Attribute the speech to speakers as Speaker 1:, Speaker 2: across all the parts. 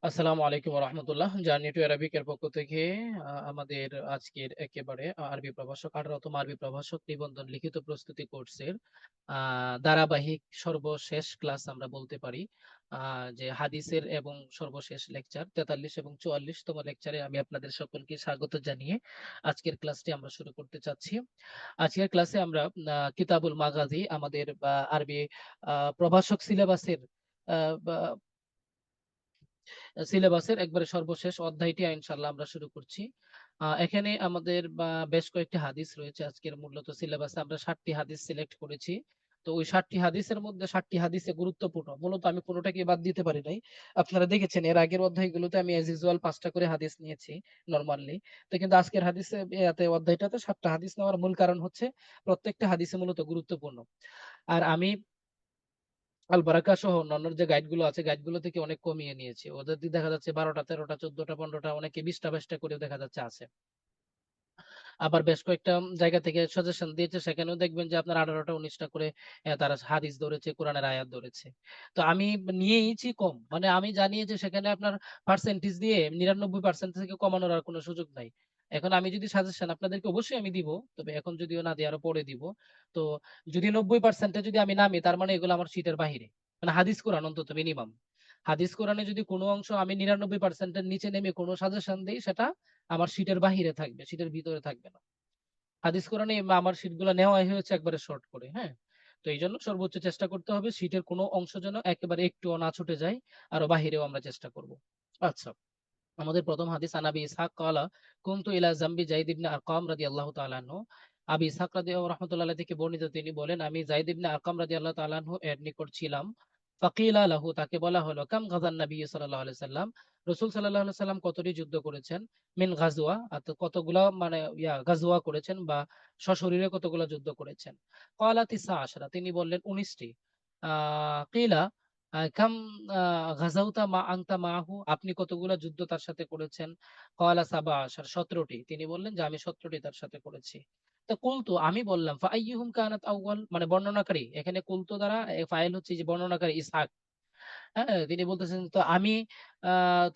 Speaker 1: আসসালামু আলাইকুম রহমতুল্লাহ। Journey to Arabic এর পক্ষ থেকে আমাদের আজকের একেবারে আরবি প্রভাষক 18তম আরবি প্রভাষক নিবন্ধন লিখিত প্রস্তুতি কোর্সের ধারাবাহিক সর্বশেষ ক্লাস আমরা বলতে পারি। যে হাদিসের এবং সর্বশেষ লেকচার 43 এবং 44তম লেকচারে আমি আপনাদের সকলকে স্বাগত জানিয়ে আজকের ক্লাসটি আমরা শুরু করতে চাচ্ছি। আজকের ক্লাসে আমরা কিতাবুল মাগাজি আমাদের আরবি প্রভাষক সিলেবাসের সিলেবাসের একবারে সর্বশেষ অধ্যায়টি ইনশাআল্লাহ আমরা শুরু করছি। এখানে আমাদের বেশ কয়েকটি হাদিস রয়েছে। আজকের মূলত সিলেবাসে আমরা 60টি হাদিস সিলেক্ট করেছি। তো ওই 60টি হাদিসের মধ্যে 60টি হাদিসে গুরুত্বপূর্ণ, মূলত আমি কোনোটাকে বাদ দিতে পারি নাই। আপনারা দেখেছেন এর আগের অধ্যায়গুলোতে আমি এজ ইউজুয়াল 5টা করে হাদিস নিয়েছি নরমালি। তো কিন্তু আজকের হাদিসে এতে অধ্যায়টাতে 7টা হাদিস নেওয়ার মূল কারণ হচ্ছে প্রত্যেকটা হাদিসে মূলত গুরুত্বপূর্ণ। আর আমি আল বারাকা সহ অন্যান্য যে গাইড গুলো আছে, গাইড গুলো থেকে অনেক কমিয়ে নিয়েছি। ওদের দিয়ে দেখা যাচ্ছে 12টা 13টা 14টা 15টা, অনেকে 20টা 22টা করে দেখা যাচ্ছে আছে। আবার বেশ কয়েকটা জায়গা থেকে সাজেশন দিয়েছে, সেখানেও দেখবেন যে আপনার 18টা 19টা করে তারা হাদিস ধরেছে, কোরআনের আয়াত ধরেছে। তো আমি নিয়েইছি কম, মানে আমি জানি যে সেখানে আপনার পার্সেন্টেজ দিয়ে 99% থেকে কমানোর আর কোনো সুযোগ নাই। এখন আমি যদি সাজেশন আপনাদেরকে অবশ্যই আমি দিব, তবে এখন যদিও না দিই আরো পরে দিব। তো যদি 90%-এ যদি আমি নামি, তার মানে এগুলো আমার শীটের বাহিরে, মানে হাদিস কোরআন অন্তত মিনিমাম। হাদিস কোরআনে যদি কোনো অংশ আমি 99%-এর নিচে নেমে কোনো সাজেশন দিই, সেটা আমার শীটের বাহিরে থাকবে, শীটের ভিতরে থাকবে না। হাদিস কোরআনে আমার শীট গুলো নেওয়াই হয়েছে একবারে শর্ট করে, হ্যাঁ। তো এই জন্য সর্বোচ্চ চেষ্টা করতে হবে শীটের কোনো অংশ যেন একেবারে একটুও না ছুটে যায়, আরো বাহিরেও আমরা চেষ্টা করব। আচ্ছা, আমাদের প্রথম হাদিস আনাবি ইসহাক ক্বালা কুনতু ইলা জামবি যায়েদ ইবনে আরকাম রাদিয়াল্লাহু তাআলা আনহু। আবি ইসহাক রাহমাতুল্লাহ আলাইহি থেকে বর্ণিত, তিনি বলেন আমি যায়েদ ইবনে আরকাম রাদিয়াল্লাহু তাআলা আনহু এর নিকট ছিলাম। ফাকিলা লাহু, তাকে বলা হলো, কাম গাযান নবী সাল্লাল্লাহু আলাইহি সাল্লাম, রাসূল সাল্লাল্লাহু আলাইহি সাল্লাম কতটি যুদ্ধ করেছেন, মিন গাজওয়া, অর্থাৎ কতগুলা মানে গাজওয়া করেছেন বা সশরীরে কতগুলা যুদ্ধ করেছেন। ক্বালা তিসা আশরা, তিনি বললেন 19টি। কিলা কাম গাজাউতা মা আনতা মাহু, আপনি কতগুলা যুদ্ধ তার সাথে করেছেন। ক্বালা সাবা আশার, 17টি। তিনি বললেন যে আমি 17টি তার সাথে করেছি। তো কুলতু, আমি বললাম, ফাআইয়ুহুম কানাত আউয়াল, মানে বর্ণনাকারী, এখানে কুলতু দ্বারা ফাইল হচ্ছে যে বর্ণনাকারী ইসহাক। হ্যাঁ, তিনি বলতেছেন, তো আমি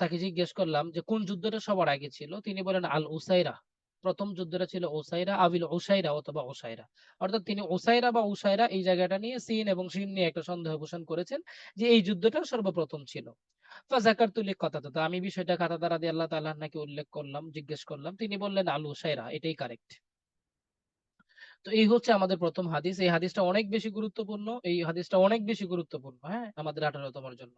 Speaker 1: তাকে জিজ্ঞেস করলাম যে কোন যুদ্ধটা সবার আগে ছিল। তিনি বলেন আল উসাইরা, প্রথম যুদ্ধটা ছিল ওসাইরা, আবিল ওসাইরা অথবা ওসাইরা। অর্থাৎ তিনি ওসাইরা বা উসাইরা এই জায়গাটা নিয়ে সিন এবং শিন নিয়ে একটা সন্দেহ পোষণ করেছেন যে এই যুদ্ধটা সর্বপ্রথম ছিল। ফাযাকারতু লিকাতাদা, তো আমি বিষয়টা কাতাদা রাদিয়াল্লাহু তাআলা আনহু উল্লেখ করলাম, জিজ্ঞেস করলাম। তিনি বললেন আল উসাইরা, এটাই কারেক্ট। তো এই হচ্ছে আমাদের প্রথম হাদিস। এই হাদিসটা অনেক বেশি গুরুত্বপূর্ণ, এই হাদিসটা অনেক বেশি গুরুত্বপূর্ণ, হ্যাঁ, আমাদের 18তমের জন্য।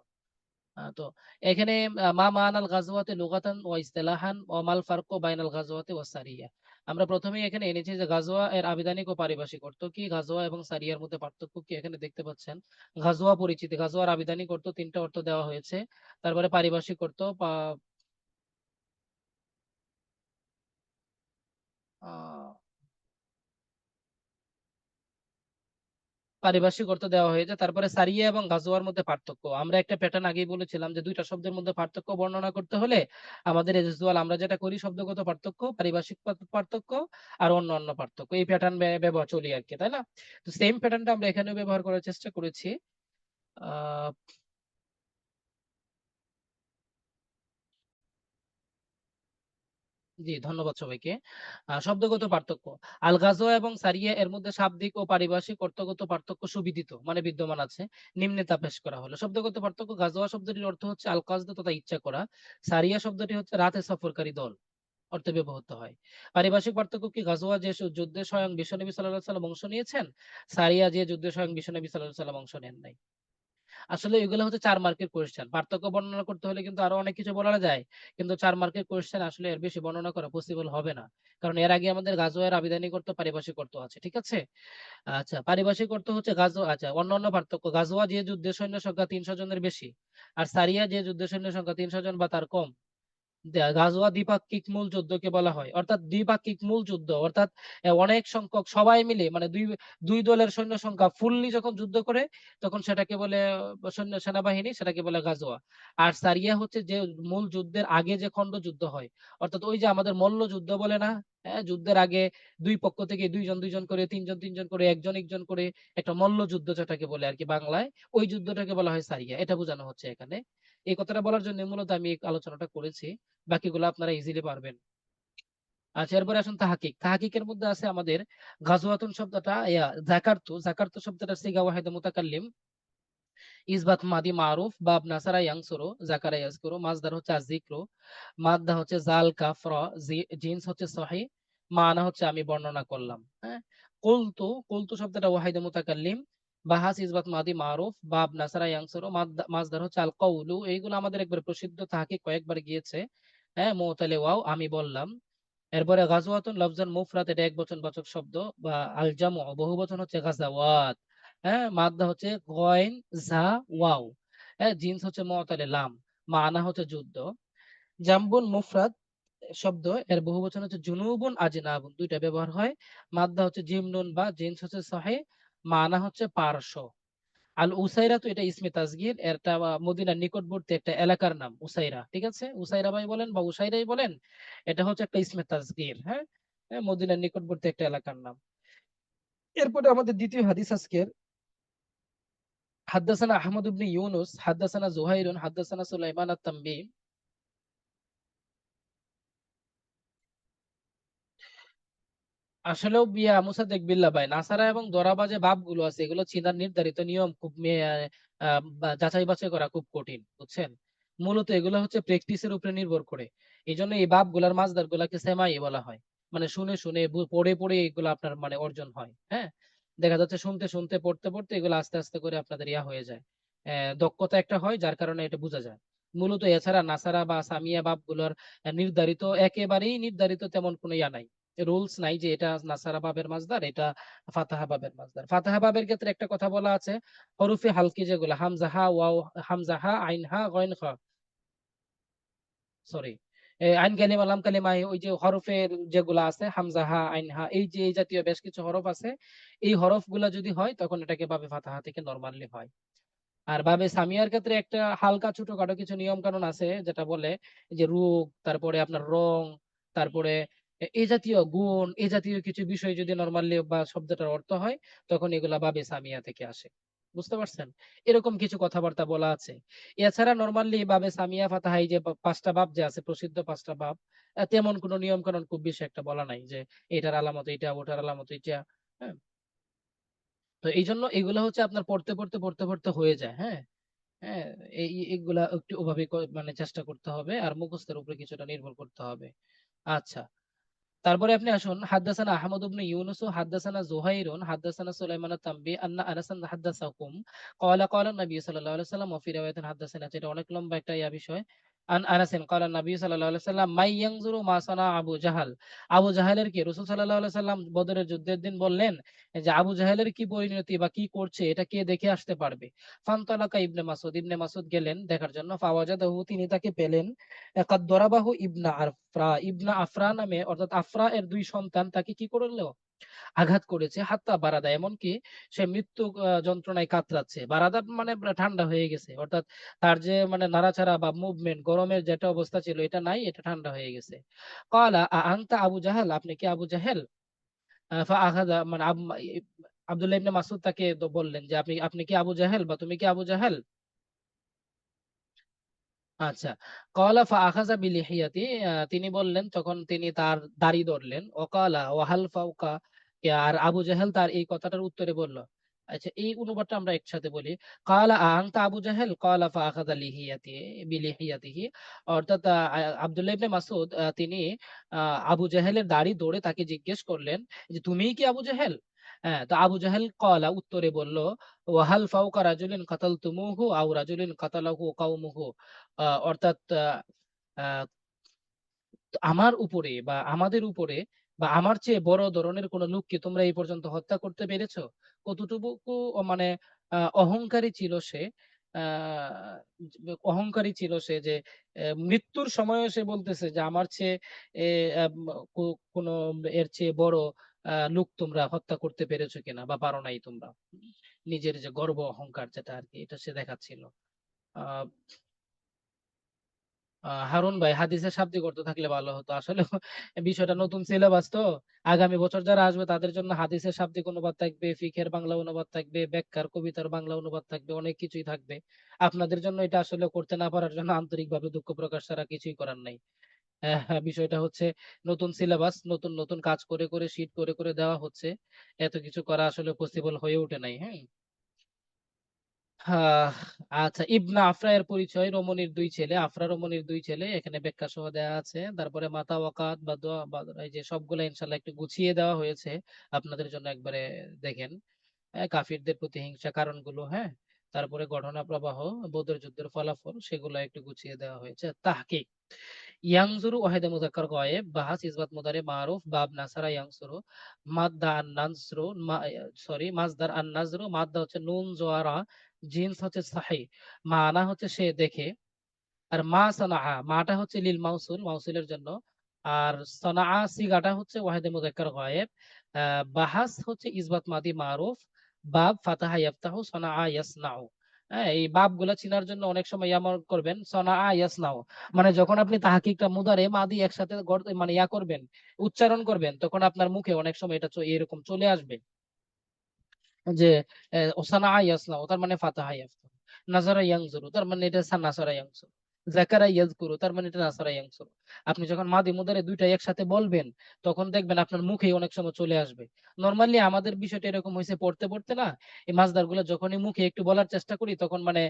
Speaker 1: তো এখানে মা মানাল গাজওয়াতে লুগাতান ওয়া ইসতিলাহান ওয়া মাল ফারকু বাইনাল গাজওয়াতি ওয়াস সারিয়া। আমরা প্রথমেই এখানে এনেছি যে গাজওয়া এর আবিধানিক ও পারিভাষিক অর্থ কি, গাজওয়া এবং সারিয়ার মধ্যে পার্থক্য কি। এখানে দেখতে পাচ্ছেন গাজওয়া পরিচিতি, গাজওয়ার আবিধানিক অর্থ 3টা অর্থ দেওয়া হয়েছে। তারপরে পারিভাষিক অর্থ পারিভাষিক অর্থ দেওয়া হয়েছে। তারপরে সারিয়া এবং গাজওয়ার মধ্যে পার্থক্য, আমরা একটা প্যাটার্ন আগেই বলেছিলাম যে দুইটা শব্দের মধ্যে পার্থক্য বর্ণনা করতে হলে আমাদের এজেজুয়াল আমরা যেটা করি, শব্দগত পার্থক্য, পারিভাষিক পার্থক্য আর অন্য অন্য পার্থক্য, এই প্যাটার্ন ব্যবহার চলি আর কি, তাই না? তো সেম প্যাটার্নটা আমরা এখানেও ব্যবহার করার চেষ্টা করেছি। আহ জি, ধন্যবাদ সবাইকে। শব্দগত পার্থক্য, আল গাজওয়া এবং সারিয়া এর মধ্যে শাব্দিক ও পারিভাষিক অর্থগত পার্থক্য সুবিদিত, মানে বিদ্যমান আছে। নিম্নে তা পেশ করা হলো। শব্দগত পার্থক্য, গাজওয়া শব্দটির অর্থ হচ্ছে আল কাসদ তথা ইচ্ছা করা। সারিয়া শব্দটি হচ্ছে রাতে সফরকারী দল অর্থে ব্যবহৃত হয়। পারিভাষিক পার্থক্য কি, গাজওয়া যে যুদ্ধে স্বয়ং বিশ্বনবী সাল্লাল্লাহু আলাইহি সাল্লাম অংশ নিয়েছেন, সারিয়া যে যুদ্ধে স্বয়ং বিশ্বনবী সাল্লাল্লাহু আলাইহি সাল্লাম অংশ নেন নাই। আসলে এগুলো হচ্ছে 4 মার্কের কোয়েশ্চেন, পার্থক্য বর্ণনা করতে হলে কিন্তু আরো অনেক কিছু বলা যায়, কিন্তু 4 মার্কের কোয়েশ্চেন আসলে এর বেশি বর্ণনা করা পসিবল হবে না। কারণ এর আগে আমাদের গাজওয়ার আবিধানিক অর্থ পারিভাষিক অর্থ আছে, ঠিক আছে। আচ্ছা, পারিভাষিক অর্থ হচ্ছে গাজওয়া। আচ্ছা, অন্যান্য পার্থক্য, গাজওয়া যে যুদ্ধের সৈন্য সংখ্যা 300 জনের বেশি, আর সারিয়া যে যুদ্ধের সৈন্য সংখ্যা 300 জন বা তার কম। গাজওয়া দ্বিপাক্ষিক মূল যুদ্ধকে বলা হয়, অর্থাৎ দ্বিপাক্ষিক মূল যুদ্ধ, অর্থাৎ অনেক সংখ্যক সবাই মিলে, মানে দুই দুই দলের সৈন্য সংখ্যা ফুললি যখন যুদ্ধ করে, তখন সেটাকে বলে সৈন্য সেনাবাহিনী, সেটাকে বলে গাজওয়া। আর সারিয়া হচ্ছে যে মূল যুদ্ধের আগে যে খন্ড যুদ্ধ হয়, অর্থাৎ ওই যে আমাদের মল্ল যুদ্ধ বলে না, হ্যাঁ, যুদ্ধের আগে দুই পক্ষ থেকে দুইজন দুইজন করে, তিনজন তিনজন করে, একজন একজন করে একটা মল্ল যুদ্ধ যেটাকে বলে আর কি বাংলায়, ওই যুদ্ধটাকে বলা হয় সারিয়া, এটা বোঝানো হচ্ছে এখানে। এই কথাটা বলার জন্য মূলত আমি এই আলোচনাটা করেছি, বাকিগুলো আপনারা ইজিলি পারবেন। আচ্ছা, এরপরে আসুন তাহাকিক। তাহাকিকের মধ্যে আছে আমাদের গাজওয়াতুন শব্দটা, জাকারতু, জাকারতু শব্দটা সিগা ওয়াহিদে মুতাকাল্লিম, ইসবাত মাদি মারুফ, বাব নাসারা ইয়ানসুরু, জাকারা ইয়াজকুরু, মাজদার হচ্ছে আজিক্রু, মাদ্দা হচ্ছে জাল কাফ র, জিন্স হচ্ছে সহি, মানা হচ্ছে আমি বর্ণনা করলাম। হ্যাঁ, কুলতু, কুলতু শব্দটা ওয়াহিদে মুতাকাল্লিম, বাহাস ইসবাত মাদি মারুফ, বাব নাসারা ইয়ানসুরু, মাজদার হচ্ছে আল কওলু। এইগুলো আমাদের একবার প্রসিদ্ধ তাহাকিক, কয়েকবার গিয়েছে। হ্যাঁ, মুতালে ওয়াও, আমি বললাম। এরপরে গাজওয়াতুন লফজান মুফরাদ, এটা একবচন বাচক শব্দ, বা আল জামু বহুবচন হচ্ছে গাজাওয়াত। হ্যাঁ, মাদ্দা হচ্ছে গয়েন, জা, ওয়াও। হ্যাঁ, জিন্স হচ্ছে মুতালে লাম, মানা হচ্ছে যুদ্ধ। জাম্বুন মুফরাদ শব্দ, এর বহুবচন হচ্ছে জুনুবুন আজনাবুন, দুইটা ব্যবহার হয়। মাদ্দা হচ্ছে জিমনুন, বা জিন্স হচ্ছে সহে, মানা হচ্ছে পার্শ্ব। আল উসাইরা, তো এটা ইসমে তাসগীর, এটা মদিনার নিকটবর্তী একটা এলাকার নাম উসাইরা, ঠিক আছে, উসাইরা ভাই বলেন বা উসাইরাই বলেন, এটা হচ্ছে একটা ইসমে তাসগীর। হ্যাঁ, হ্যাঁ, মদিনার নিকটবর্তী একটা এলাকার নাম। এরপরে আমাদের দ্বিতীয় হাদিস আজকের, হাদ্দাসানা আহমদ ইবনে ইউনুস, হাদ্দাসানা জুহাইরুন, হাদ্দাসানা সুলাইমান আত-তানবী। আসলেও বিয়া মুসাদ্দেক বিল্লাহ ভাই, নাসারা এবং দরাবা যে বাপগুলো আছে, এগুলো চীনার নির্ধারিত নিয়ম খুব যাচাই বাছাই করা খুব কঠিন, বুঝছেন। মূলত এগুলো হচ্ছে প্র্যাকটিসের উপরে নির্ভর করে। এই জন্য এই বাপগুলার মাছদার গুলাকে সেমাই বলা হয়। মানে শুনে শুনে পড়ে পড়ে এগুলো আপনার মানে অর্জন হয়। হ্যাঁ, দেখা যাচ্ছে শুনতে শুনতে পড়তে পড়তে এগুলো আস্তে আস্তে করে আপনাদের ইয়া হয়ে যায়, দক্ষতা একটা হয়, যার কারণে এটা বোঝা যায়। মূলত এছাড়া নাসারা বা সামিয়া বাপগুলোর নির্ধারিত, একেবারেই নির্ধারিত তেমন কোনো ইয়া নাই, রুলস নাই যে এটা নাসারা বাবের মাজদার, এটা ফাতাহা বাবের মাজদার। ফাতাহা বাবের ক্ষেত্রে একটা কথা বলা আছে, হরফে হালকি যেগুলো হামজাহা ওয়াও, হামজাহা আইনহা গয়ন খ, সরি, আইন কালিমা লাম কালিমা, ওই যে হরফের যেগুলো আছে হামজাহা আইনহা, এই যে এই জাতীয় বেশ কিছু হরফ আছে, এই হরফ গুলা যদি হয় তখন এটাকে বাবে ফাতাহা থেকে নরমালি হয়। আর বাবে সামিয়ার ক্ষেত্রে একটা হালকা ছোটখাটো কিছু নিয়ম কানুন আছে, যেটা বলে যে রূপ, তারপরে আপনার রং, তারপরে এই জাতীয় গুণ, এই জাতীয় কিছু বিষয় যদি নরমালি বা শব্দটার অর্থ হয়, তখন এগুলা বাবে সামিয়া থেকে আসে। বুঝতে পারছেন, এরকম কিছু কথাবার্তা বলা আছে। এছাড়া নরমালি বাবে সামিয়া ফাতাহা, এই যে পাঁচটা বাব যে আছে, প্রসিদ্ধ পাঁচটা বাব, তেমন কোনো নিয়ম কানুন খুব বেশি একটা বলা নাই যে এটার আলামত এটা, ওটার আলামত এটা। হ্যাঁ, তো এই জন্য এগুলো হচ্ছে আপনার পড়তে পড়তে পড়তে পড়তে হয়ে যায়। হ্যাঁ, হ্যাঁ, এইগুলা একটু ওভাবে মানে চেষ্টা করতে হবে, আর মুখস্থের উপরে কিছুটা নির্ভর করতে হবে। আচ্ছা, তারপরে আপনি আসুন, হাদ্দাসানা আহমদ ইবনে ইউনুস, হাদ্দাসানা জুহাইরুন, হাদ্দাসানা সুলাইমান আত-তানবী, আন্না আনাসান হাদ্দাসাকুম, ক্বালা নবী সাল্লাল্লাহু আলাইহি ওয়াসাল্লাম, ওয়া ফি রিওয়ায়াতিন হাদ্দাসানা, এটা অনেক লম্বা একটা বিষয়। আন আনাসিন ক্বালা নবী সাল্লাল্লাহু আলাইহি ওয়াসাল্লাম, মাই ইয়ানজুরু মা সানা আবু জাহাল, আবু জাহেলের কি, রাসূল সাল্লাল্লাহু আলাইহি ওয়াসাল্লাম বদরের যুদ্ধের দিন বললেন যে আবু জাহেলের কি পরিণতি বা কি করছে এটা কে দেখে আসতে পারবে। ফানতালাকা ইবনে মাসউদ, ইবনে মাসউদ গেলেন দেখার জন্য, ফাওয়াজাদাহু, তিনি তাকে পেলেন, কাদ দরাবাহু ইবনা আফরা, ইবনা আফরা নামে, অর্থাৎ আফরা এর দুই সন্তান তাকে কি করলো, আঘাত করেছে। হাত্তা বারাদা, এমনকি সে মৃত্যু যন্ত্রণায় কাতরাচ্ছে। বারাদা মানে ঠান্ডা হয়ে গেছে, অর্থাৎ তার যে মানে নাড়াচাড়া বা মুভমেন্ট, গরমের যেটা অবস্থা ছিল এটা নাই, এটা ঠান্ডা হয়ে গেছে। ক্বালা আনতা আবু জাহেল, আপনি কি আবু জাহেল? ফাআখাযা মানে আব্দুল্লাহ ইবনে মাসউদ তাকে বললেন যে আপনি আপনি কি আবু জাহেল, বা তুমি কি আবু জাহেল? আচ্ছা, কলা ফাআখাযা বিলিহিয়াতি, তিনি বললেন, তখন তিনি তার দাড়ি ধরলেন। ওয়াকালা ওয়াহাল ফাওকা, আর আবু জাহেল তার এই কথাটার উত্তরে বলল। আচ্ছা, এই অনুবাদটা আমরা একসাথে বলি। কালা আনতা আবু জাহেল, কালা ফাআখাযা লিহিয়াতি বিলিহিয়াতিহি, অর্থাৎ আব্দুল্লাহ ইবনে মাসউদ তিনি আবু জাহেলের দাড়ি ধরে তাকে জিজ্ঞেস করলেন যে তুমিই কি আবু জাহেল? হ্যাঁ, তো আবু জাহেল কলা উত্তরে বলল, ওয়াহাল ফাওকা রাজুলিন কাতালতুমুহু আও রাজুলিন কাতালাহু কাওমুহু, অর্থাৎ আহ, আমার উপরে বা আমাদের উপরে বা আমার চেয়ে বড় ধরনের কোন লোককে তোমরা এই পর্যন্ত হত্যা করতে পেরেছো? কতটুকু মানে অহংকারী ছিল সে, আহ অহংকারী ছিল সে যে মৃত্যুর সময় সে বলতেছে যে আমার চেয়ে কোনো এর চেয়ে বড় লোক তোমরা হত্যা করতে পেরেছো কিনা, বা পারো নাই তোমরা। নিজের যে গর্ব অহংকার যেটা আর কি, এটা সে দেখাচ্ছিল। আহ হারুন ভাই, হাদিসের শাব্দিক অর্থ থাকলে ভালো হতো আসলে। বিষয়টা নতুন সিলেবাস তো, আগামী বছর যারা আসবে তাদের জন্য হাদিসের শাব্দিক অনুবাদ থাকবে, ফিকহের বাংলা অনুবাদ থাকবে, ব্যাখ্যার কবিতার বাংলা অনুবাদ থাকবে, অনেক কিছুই থাকবে। আপনাদের জন্য এটা আসলে করতে না পারার জন্য আন্তরিকভাবে দুঃখ প্রকাশ ছাড়া কিছুই করার নাই। হ্যাঁ, বিষয়টা হচ্ছে নতুন সিলেবাস, নতুন নতুন কাজ করে করে শীট করে করে দেওয়া হচ্ছে, এত কিছু করা আসলে পসিবল হয়ে ওঠে নাই। হ্যাঁ। হ্যাঁ, আচ্ছা, ইবনা আফরা এর পরিচয়, রমণীর দুই ছেলে, আফরা রমণীর দুই ছেলে, এখানে ব্যাখ্যা সহ দেওয়া আছে। তারপরে মাতা ওয়াকাত বা দোয়া বা এই যে সবগুলা ইনশাল্লাহ একটু গুছিয়ে দেওয়া হয়েছে আপনাদের জন্য, একবারে দেখেন। হ্যাঁ, কাফিরদের প্রতি হিংসা কারণগুলো, হ্যাঁ, তারপরে ঘটনা প্রবাহ, বদর যুদ্ধের ফলাফল, সেগুলো একটু গুছিয়ে দেওয়া হয়েছে। তাহকিক, ইয়াংজুরু ওয়াহিদে মুযাক্কার গায়েব, বাহাস ইসবাত মুদারে মারুফ, বাব নাসারা ইয়াংসুরু, মাদ্দা আন নাজরু, সরি মাজদার আন নাজরু, মাদ্দা হচ্ছে নুন জোয়ারা, জিন্স হচ্ছে সাহি, মানা হচ্ছে সে দেখে, আর মা সানাআ, মাটা হচ্ছে লিল মাউসুল, মাউসুলের জন্য, আর সানাআ সিগাটা হচ্ছে ওয়াহিদে মুযাক্কার গায়েব, বাহাস হচ্ছে ইসবাত মাদি মারুফ, বাব ফাতাহা ইয়াফতাহু, সানাআ ইয়াসনাউ। হ্যাঁ, এই বাব গুলা চিনার জন্য অনেক সময় ইয়ামর করবেন সানাআ ইয়াসনাউ, মানে যখন আপনি তাহকিকটা মুদারে মাদি একসাথে মানে ইয়া করবেন, উচ্চারণ করবেন, তখন আপনার মুখে অনেক সময় এটা এরকম চলে আসবে যে সানাআ ইয়াসনাউ তার মানে ফাতাহা ইয়াফতাহু, নাজারা ইয়ানজুরু তার মানে এটা নাসারা ইয়ানজুরু, যাকারা ইয়াজকুরু তার মানে এটা নাসারা ইয়ানজুরু। আপনি যখন মাদি মুদারে দুইটা একসাথে বলবেন, তখন দেখবেন আপনার মুখে অনেক সময় চলে আসবে। নরমালি আমাদের বিষয়টা এরকম হয়েছে, পড়তে পড়তে না, এই মাসদার গুলো যখনই মুখে একটু বলার চেষ্টা করি, তখন মানে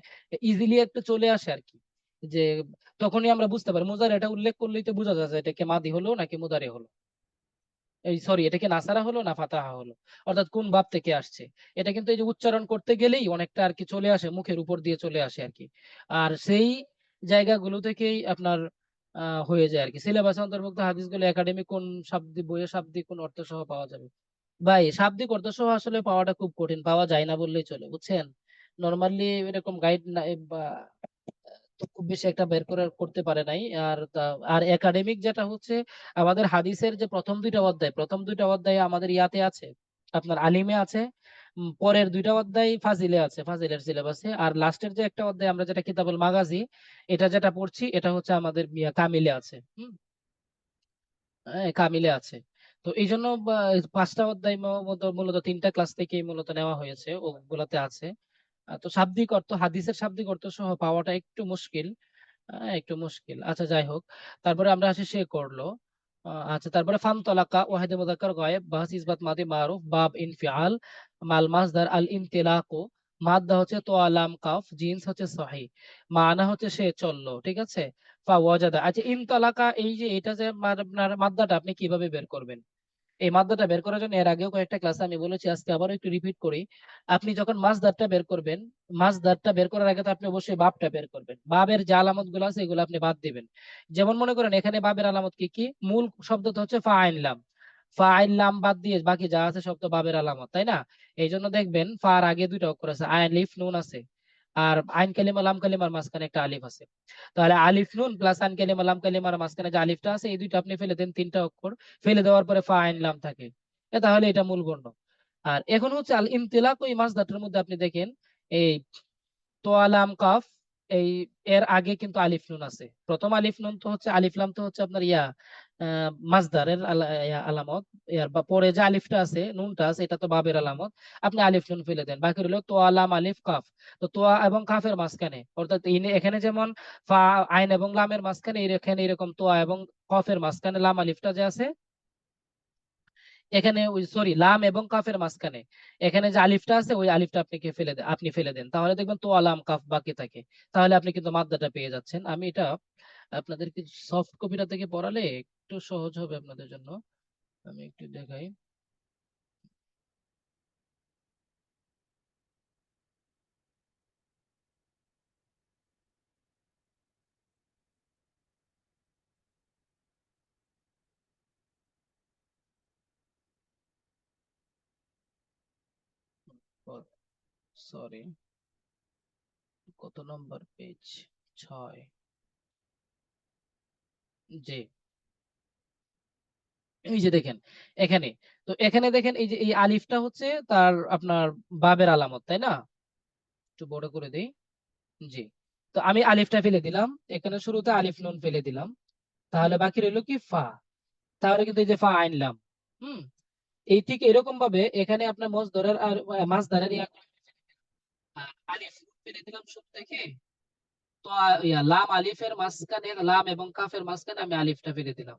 Speaker 1: ইজিলি একটু চলে আসে আর কি, যে তখনই আমরা বুঝতে পারি মুদারে এটা উল্লেখ করলেই তো বোঝা যায় যে এটা কি মাদি হলো নাকি মুদারে হলো, এই সরি এটা কি নাসারা হলো না ফাতাহা হলো, অর্থাৎ কোন বাব থেকে আসছে। এটা কিন্তু এই যে উচ্চারণ করতে গেলেই অনেকটা আর কি চলে আসে, মুখের উপর দিয়ে চলে আসে আর কি। আর সেই জায়গাগুলো থেকেই আপনার হয়ে যায় আর কি। সিলেবাসে অন্তর্ভুক্ত হাদিসগুলো একাডেমিক কোন শাব্দিক বইয়ে শাব্দিক কোন অর্থ সহ পাওয়া যাবে? ভাই, শাব্দিক অর্থ সহ আসলে পাওয়াটা খুব কঠিন, পাওয়া যায় না বললেই চলে, বুঝছেন। নর্মালি এরকম গাইড বা তো খুব বেশি একটা বের করে করতে পারে নাই। আর আর একাডেমিক যেটা হচ্ছে, আমাদের হাদিসের যে প্রথম দুইটা অধ্যায়, প্রথম দুইটা অধ্যায় আমাদের ইয়াতে আছে, আপনার আলিমে আছে, পরের দুইটা অধ্যায় ফাজিলে আছে, ফাজিলের সিলেবাসে, আর লাস্টের যে একটা অধ্যায় আমরা যেটা কিতাবুল মাগাজি, এটা যেটা পড়ছি, এটা হচ্ছে আমাদের কামিলে আছে। হ্যাঁ, কামিলে আছে। তো এই জন্য পাঁচটা অধ্যায় মূলত তিনটা ক্লাস থেকেই মূলত নেওয়া হয়েছে, ওগুলাতে আছে। তো শাব্দিক অর্থ, হাদিসের শাব্দিক অর্থ সহ পাওয়াটা একটু মুশকিল, একটু মুশকিল। আচ্ছা, যাই হোক, তারপরে আমরা আসি সে করলো। আচ্ছা, তারপরে ফান তলাকা ওয়াহিদে মুযাক্কার গায়েব, বাহাস ইসবাত মাদি মারুফ, বাব ইনফিআল, মাল মাসদার আল ইনতিলাকু, মাদ্দা হচ্ছে তো আলাম কাফ, জিন্স হচ্ছে সহি, মানা হচ্ছে সে চললো, ঠিক আছে। ফা ওয়াজাদা, আচ্ছা ইনতলাকা, এই যে এটা যে আপনার মাদ্দাটা আপনি কিভাবে বের করবেন? এই মাদ্দাটা বের করার জন্য এর আগেও কয়েকটা ক্লাসে আমি বলেছি, আজকে আবারও একটু রিপিট করি। আপনি যখন মাসদারটা বের করবেন, মাসদারটা বের করার আগে তো আপনি অবশ্যই বাবটা বের করবেন, বাবের যে আলামত গুলো আছে এগুলো আপনি বাদ দিবেন। যেমন মনে করেন এখানে বাবের আলামত কি কি, মূল শব্দ তো হচ্ছে ফাইনলাম, ফাইনলাম বাদ দিয়ে বাকি যা আছে সব তো বাবের আলামত, তাই না? এই জন্য দেখবেন ফার আগে দুইটা অক্ষর আছে, আইন লিফ নুন আছে, আর আইন কালিমা লাম কালিমার মাঝখানে একটা আলিফ আছে। তাহলে আলিফ নুন প্লাস আইন কালিমা লাম কালিমার মাঝখানে যে আলিফটা আছে, এই দুইটা আপনি ফেলে দেন, তিনটা অক্ষর ফেলে দেওয়ার পরে ফা আইন লাম থাকে, তাহলে এটা মূল বর্ণ। আর এখন হচ্ছে আল ইমতিলাক, ওই মাসদারটার মধ্যে আপনি দেখেন এই তো আলাম কাফ, এই এর আগে কিন্তু আলিফ নুন আছে, প্রথম আলিফ নুন তো হচ্ছে আলিফ লাম তো হচ্ছে আপনার মাসদারের আলামত, ইয়ার বা পরে যে আলিফটা আছে নুনটা আছে এটা তো বাবের আলামত, আপনি আলিফ নুন ফেলে দেন, বাকি রইল তো আলাম আলিফ কাফ। তো তোয়া এবং কাফের মাঝখানে, অর্থাৎ এখানে যেমন ফা আইন এবং লামের মাঝখানে, এখানে এরকম তোয়া এবং কফের মাঝখানে লাম আলিফটা যে আছে, এখানে ওই সরি লাম এবং কাফের মাঝখানে এখানে যে আলিফটা আছে, ওই আলিফটা আপনি ফেলে দেন, তাহলে দেখবেন তো আলাম কাফ বাকি থাকে, তাহলে আপনি কিন্তু মাদ্দাটা পেয়ে যাচ্ছেন। আমি এটা আপনাদেরকে সফট কপিটা থেকে পড়ালে একটু সহজ হবে আপনাদের জন্য, আমি একটু দেখাই। সরি, কত নম্বর পেজ? 6। জি, এই যে দেখেন এখানে, তো এখানে দেখেন এই যে এই আলিফটা হচ্ছে তার আপনার বাবের আলামত, তাই না? একটু বড় করে দেই। জি, তো আমি আলিফটা ফেলে দিলাম, এখানে শুরুতে আলিফ নুন ফেলে দিলাম, তাহলে বাকি রইলো কি ফা। তাহলে কিন্তু এই যে ফা আনলাম। হুম। এই ঠিক এরকম ভাবে এখানে আপনার মজদরের আর মাসদারের আলিফ নুন ফেলে দিলাম শুরু থেকে। তো লাম আলিফের মাঝখানে, লাম এবং কাফের মাঝখানে আমি আলিফটা ফেলে দিলাম।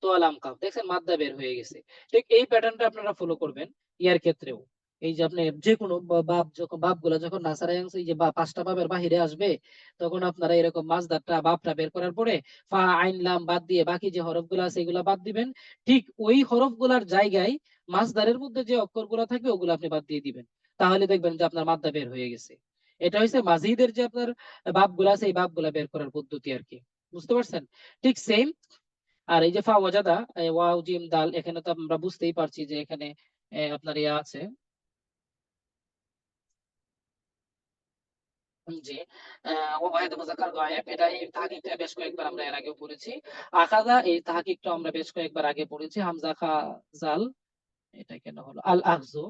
Speaker 1: তো আলাম কাফ, দেখছেন মাদ্দা বের হয়ে গেছে। ঠিক এই প্যাটার্নটা আপনারা ফলো করবেন ইয়ার ক্ষেত্রেও। এই যে আপনি যে কোনো বাপ, যখন বাপ গুলা যখন নাসারায়াংস এই যে পাঁচটা বাপের বাহিরে আসবে, তখন আপনারা এরকম মাসদারটা বাপটা বের করার পরে ফা আইন লাম বাদ দিয়ে বাকি যে হরফ গুলা আছে এগুলা বাদ দিবেন। ঠিক ওই হরফ গুলার জায়গায় মাসদারের মধ্যে যে অক্ষর গুলা থাকবে ওগুলো আপনি বাদ দিয়ে দিবেন। তাহলে দেখবেন যে আপনার মাদ্দা বের হয়ে গেছে। এটা হচ্ছে মাজিদের যে আপনার বাপ গুলা আছে এই বাপ গুলা বের করার পদ্ধতি আর কি। বুঝতে পারছেন? ঠিক সেম। আর এই যে ফা ওয়াজাদা, ওয়াও জিম দাল, এখানে তো আমরা বুঝতেই পারছি যে এখানে আপনার ইয়া আছে। জি। ওয়াহিদ মুযাক্কার গায়েব, এটা এই তাহকিকটা বেশ কয়েকবার আমরা এর আগেও পড়েছি। আখাযা, এই তাহকিকটা আমরা বেশ কয়েকবার আগে পড়েছি। হামজা খা জাল, এটা কেন হলো আল আখজু।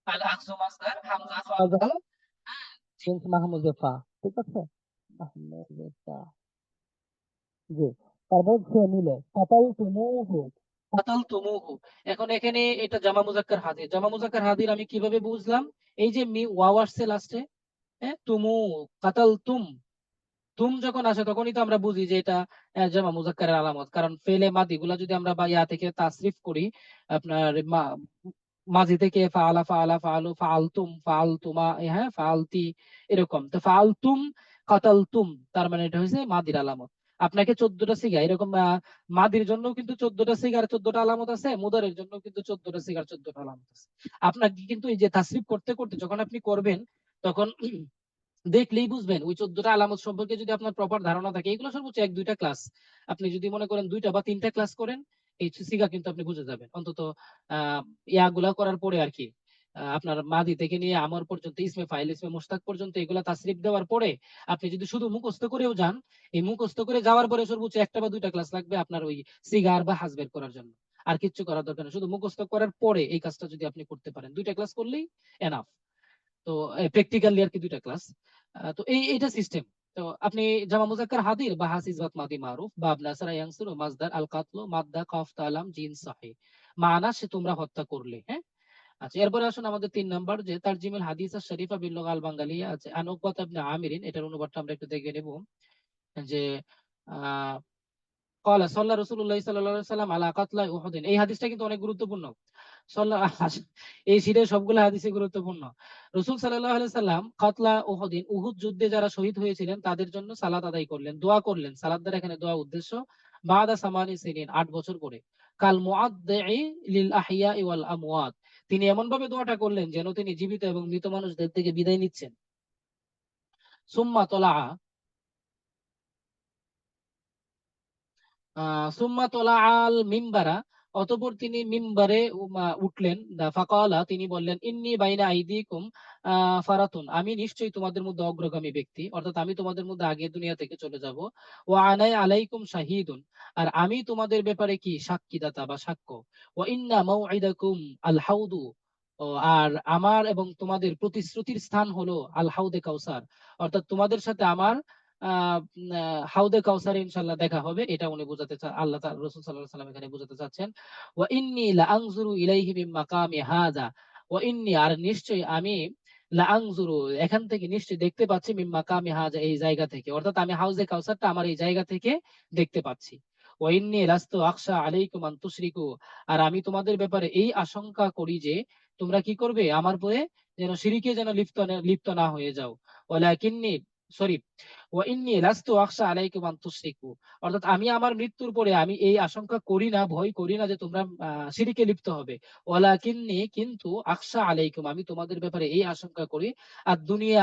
Speaker 1: আল আখজু মাসদার, হামজা খা জাল, জিনস মাহমুজে ফা। ঠিক আছে, মাহমুজে ফা। জি। তারপর সে মিলে কাতাল তুমুহু, কাতাল তুমুহু। এখন এখানে এটা জামা মুজাক্কার হাজির। জামা মুজাক্কার হাজির আমি কিভাবে বুঝলাম? এই যে মি ওয়াও আসছে লাস্টে, হ্যাঁ, তুমু, কাতাল তুম, তুম যখন আসে তখনই তো আমরা বুঝি যে এটা জামা মুজাক্কারের আলামত। কারণ ফেলে মাদি গুলা যদি আমরা বা ইয়া থেকে তাসরিফ করি, আপনার মাঝি থেকে ফাআলা ফাআলা ফাআলু ফাআলতুম ফাআলতুমা, হ্যাঁ, ফাআলতি, এরকম। তো ফাআলতুম কাতালতুম, তার মানে এটা হচ্ছে মাদির আলামত। আপনাকে 14টা সিগা এরকম মাদির জন্য কিন্তু 14টা সিগার 14টা আলামত আছে, মুদারের জন্য কিন্তু 14টা সিগার 14টা আলামত আছে। আপনাকে কিন্তু এই যে তাসরিফ করতে করতে যখন আপনি করবেন, তখন দেখলেই বুঝবেন ওই 14টা আলামত সম্পর্কে যদি আপনার প্রপার ধারণা থাকে। এগুলো সর্বোচ্চ 1-2টা ক্লাস, আপনি যদি মনে করেন 2টা বা 3টা ক্লাস করেন, এই সিগা কিন্তু আপনি বুঝে যাবেন অন্তত ইয়াগুলা করার পরে আর কি। আপনার মাদি থেকে নিয়ে আমর পর্যন্ত, ইসমে ফাইল ইসমে মুশতাক পর্যন্ত এগুলা তাসরিফ দেওয়ার পরে আপনি যদি শুধু মুখস্থ করেও যান, এই মুখস্থ করে যাওয়ার পরে সর্বোচ্চ 1টা বা 2টা ক্লাস লাগবে আপনার ওই সিগার বা হাসবের করার জন্য। আর কিচ্ছু করার দরকার নেই, শুধু মুখস্থ করার পরে এই কাজটা যদি আপনি করতে পারেন, 2টা ক্লাস করলেই এনাফ। তো প্র্যাকটিক্যালি আর কি 2টা ক্লাস। তো এইটা সিস্টেম। তো আপনি জামা মুজাক্কার হাদির বা হাসিস বাত মাদি মারুফ বা নাসারা ইয়ানসুরু মাসদার আল কাতলু মাদ্দা কাফ তালাম জিন সাহি, মানা সে তোমরা হত্যা করলে, হ্যাঁ। আচ্ছা, এরপরে আসুন আমাদের 3 নাম্বার যে তারজিমুল হাদিস আর শরীফা বিল লুগা আল বাঙ্গালিয়া আছে আন উকবাত ইবনে আমিরিন। এটার অনুবাদটা আমরা একটু দেখে নেব। যে আহ ক্বালা সাল্লা রাসূলুল্লাহ সাল্লাল্লাহু আলাইহি ওয়াসাল্লাম আলা কাতলা উহুদ। এই হাদিসটা কিন্তু অনেক গুরুত্বপূর্ণ। এই সিরিয়ার সবগুলো হাদিসই গুরুত্বপূর্ণ। রাসূল সাল্লাল্লাহু আলাইহি সাল্লাম কাতলা উহুদিন, উহুদ যুদ্ধে যারা শহীদ হয়েছিলেন তাদের জন্য সালাত আদায় করলেন, দোয়া করলেন। সালাত দ্বারা এখানে দোয়া উদ্দেশ্য। বাদা সামানি সিনিন, 8 বছর পরে। কাল মুআদ্দিই লিল আহইয়াই ওয়াল আমওয়াত, তিনি এমন ভাবে দোয়াটা করলেন যেন তিনি জীবিত এবং মৃত মানুষদের থেকে বিদায় নিচ্ছেন। সুম্মা তলা, সুম্মা তোলা আল মিম্বারা, অতঃপর তিনি মিম্বারে উঠলেন। ফাকালা, তিনি বললেন, ইন্নী বাইনা আইদিকুম ফারাতুন, আমি নিশ্চয়ই তোমাদের মধ্যে অগ্রগামী ব্যক্তি, অর্থাৎ আমি তোমাদের মধ্যে আগে দুনিয়া থেকে চলে যাব। ওয়া আনাই আলাইকুম শাহিদুন, আর আমি তোমাদের ব্যাপারে কি সাক্ষীদাতা বা সাক্ষ্য। ওয়া ইন্না মাউইদাকুম আল হাউদু, ও আর আমার এবং তোমাদের প্রতিশ্রুতির স্থান হলো আল হাউদে কাউসার, অর্থাৎ তোমাদের সাথে আমার আহ হাউদে কাউসারে ইনশাআল্লাহ দেখা হবে। এটা উনি বোঝাতে চান, আল্লাহ তাআলা রাসূল সাল্লাল্লাহু আলাইহি ওয়াসাল্লাম এখানে বোঝাতে চাচ্ছেন। ওয়া ইন্নী লা আনজুরু ইলাইহি মিন মাকামি হাযা, ওয়া ইন্নী, আর নিশ্চয়ই আমি, লা আনজুরু, এখান থেকে নিশ্চয়ই দেখতে পাচ্ছি, মিন মাকামি হাযা, এই জায়গা থেকে, অর্থাৎ আমি হাউজে কাউসারটা আমার এই জায়গা থেকে দেখতে পাচ্ছি। ওয়া ইন্নী লাস্তু আখশা আলাইকুম আন তুশরিকু, আর আমি তোমাদের ব্যাপারে এই আশঙ্কা করি যে তোমরা কি করবে, আমার পরে যেন শিরিকে যেন লিপ্ত না হয়ে যাও। ওয়ালাকিন্নী, সরি, ওয়া ইন্নী লাস্তু আখশা আলাইকুম আন তুশরিকু, অর্থাৎ আমি আমার মৃত্যুর পরে আমি এই আশঙ্কা করি না, ভয় করি না যে তোমরা শিরকে লিপ্ত হবে। ওয়ালাকিন্নী, কিন্তু, আখশা আলাইকুম, আমি তোমাদের ব্যাপারে এই আশঙ্কা করি, আর দুনিয়া